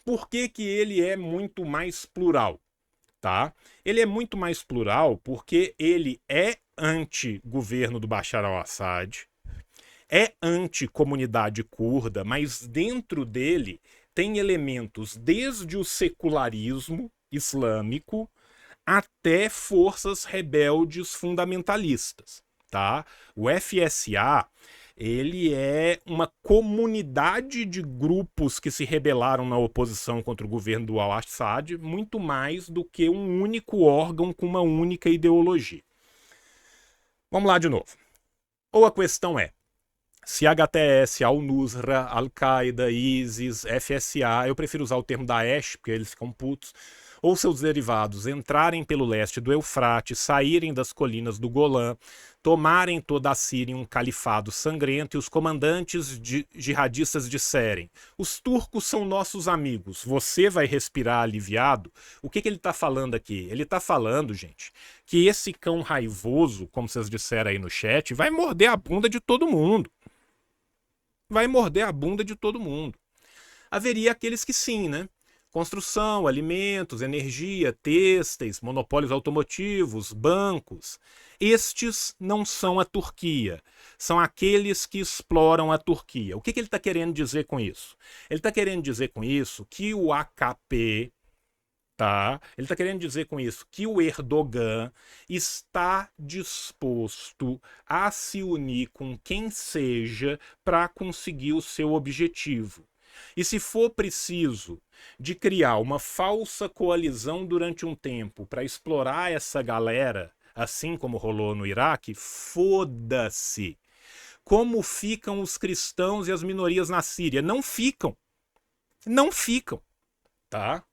Por que que ele é muito mais plural? Tá? Ele é muito mais plural porque ele é anti-governo do Bashar al-Assad, é anti-comunidade curda, mas dentro dele tem elementos desde o secularismo islâmico até forças rebeldes fundamentalistas, tá? O FSA, ele é uma comunidade de grupos que se rebelaram na oposição contra o governo do al-Assad, muito mais do que um único órgão com uma única ideologia. Vamos lá de novo. Ou a questão é, se HTS, Al-Nusra, Al-Qaeda, ISIS, FSA, eu prefiro usar o termo Daesh, porque eles ficam putos, ou seus derivados entrarem pelo leste do Eufrates, saírem das colinas do Golã, tomarem toda a Síria em um califado sangrento e os comandantes jihadistas disserem: os turcos são nossos amigos, você vai respirar aliviado? O que ele está falando aqui? Ele está falando, gente, que esse cão raivoso, como vocês disseram aí no chat, vai morder a bunda de todo mundo. Vai morder a bunda de todo mundo. Haveria aqueles que sim, né? Construção, alimentos, energia, têxteis, monopólios automotivos, bancos. Estes não são a Turquia, são aqueles que exploram a Turquia. O que ele está querendo dizer com isso? Ele está querendo dizer com isso que o AKP, Tá? Ele está querendo dizer com isso que o Erdogan está disposto a se unir com quem seja para conseguir o seu objetivo. E se for preciso de criar uma falsa coalizão durante um tempo para explorar essa galera, assim como rolou no Iraque, foda-se. Como ficam os cristãos e as minorias na Síria? Não ficam. Não ficam. Tá?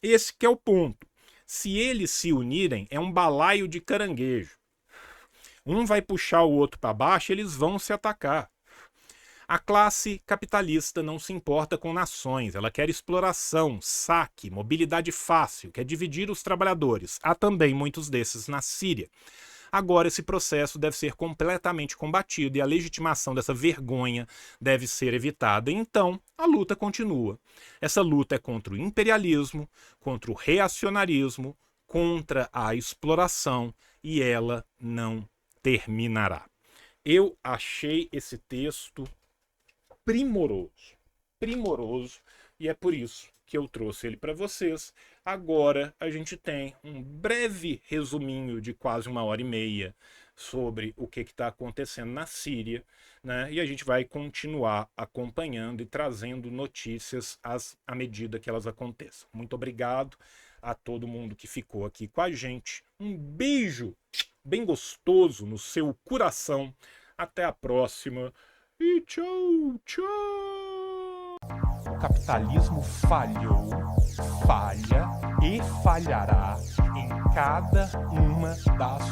Esse que é o ponto. Se eles se unirem, é um balaio de caranguejo. Um vai puxar o outro para baixo, eles vão se atacar. A classe capitalista não se importa com nações, ela quer exploração, saque, mobilidade fácil, quer dividir os trabalhadores. Há também muitos desses na Síria. Agora esse processo deve ser completamente combatido e a legitimação dessa vergonha deve ser evitada. Então, a luta continua. Essa luta é contra o imperialismo, contra o reacionarismo, contra a exploração e ela não terminará. Eu achei esse texto primoroso, e é por isso que eu trouxe ele para vocês. Agora a gente tem um breve resuminho de quase 1h30 sobre o que está acontecendo na Síria, né? E a gente vai continuar acompanhando e trazendo notícias à medida que elas aconteçam. Muito obrigado a todo mundo que ficou aqui com a gente. Um beijo bem gostoso no seu coração. Até a próxima e tchau, tchau! O capitalismo falhou, falha e falhará em cada uma das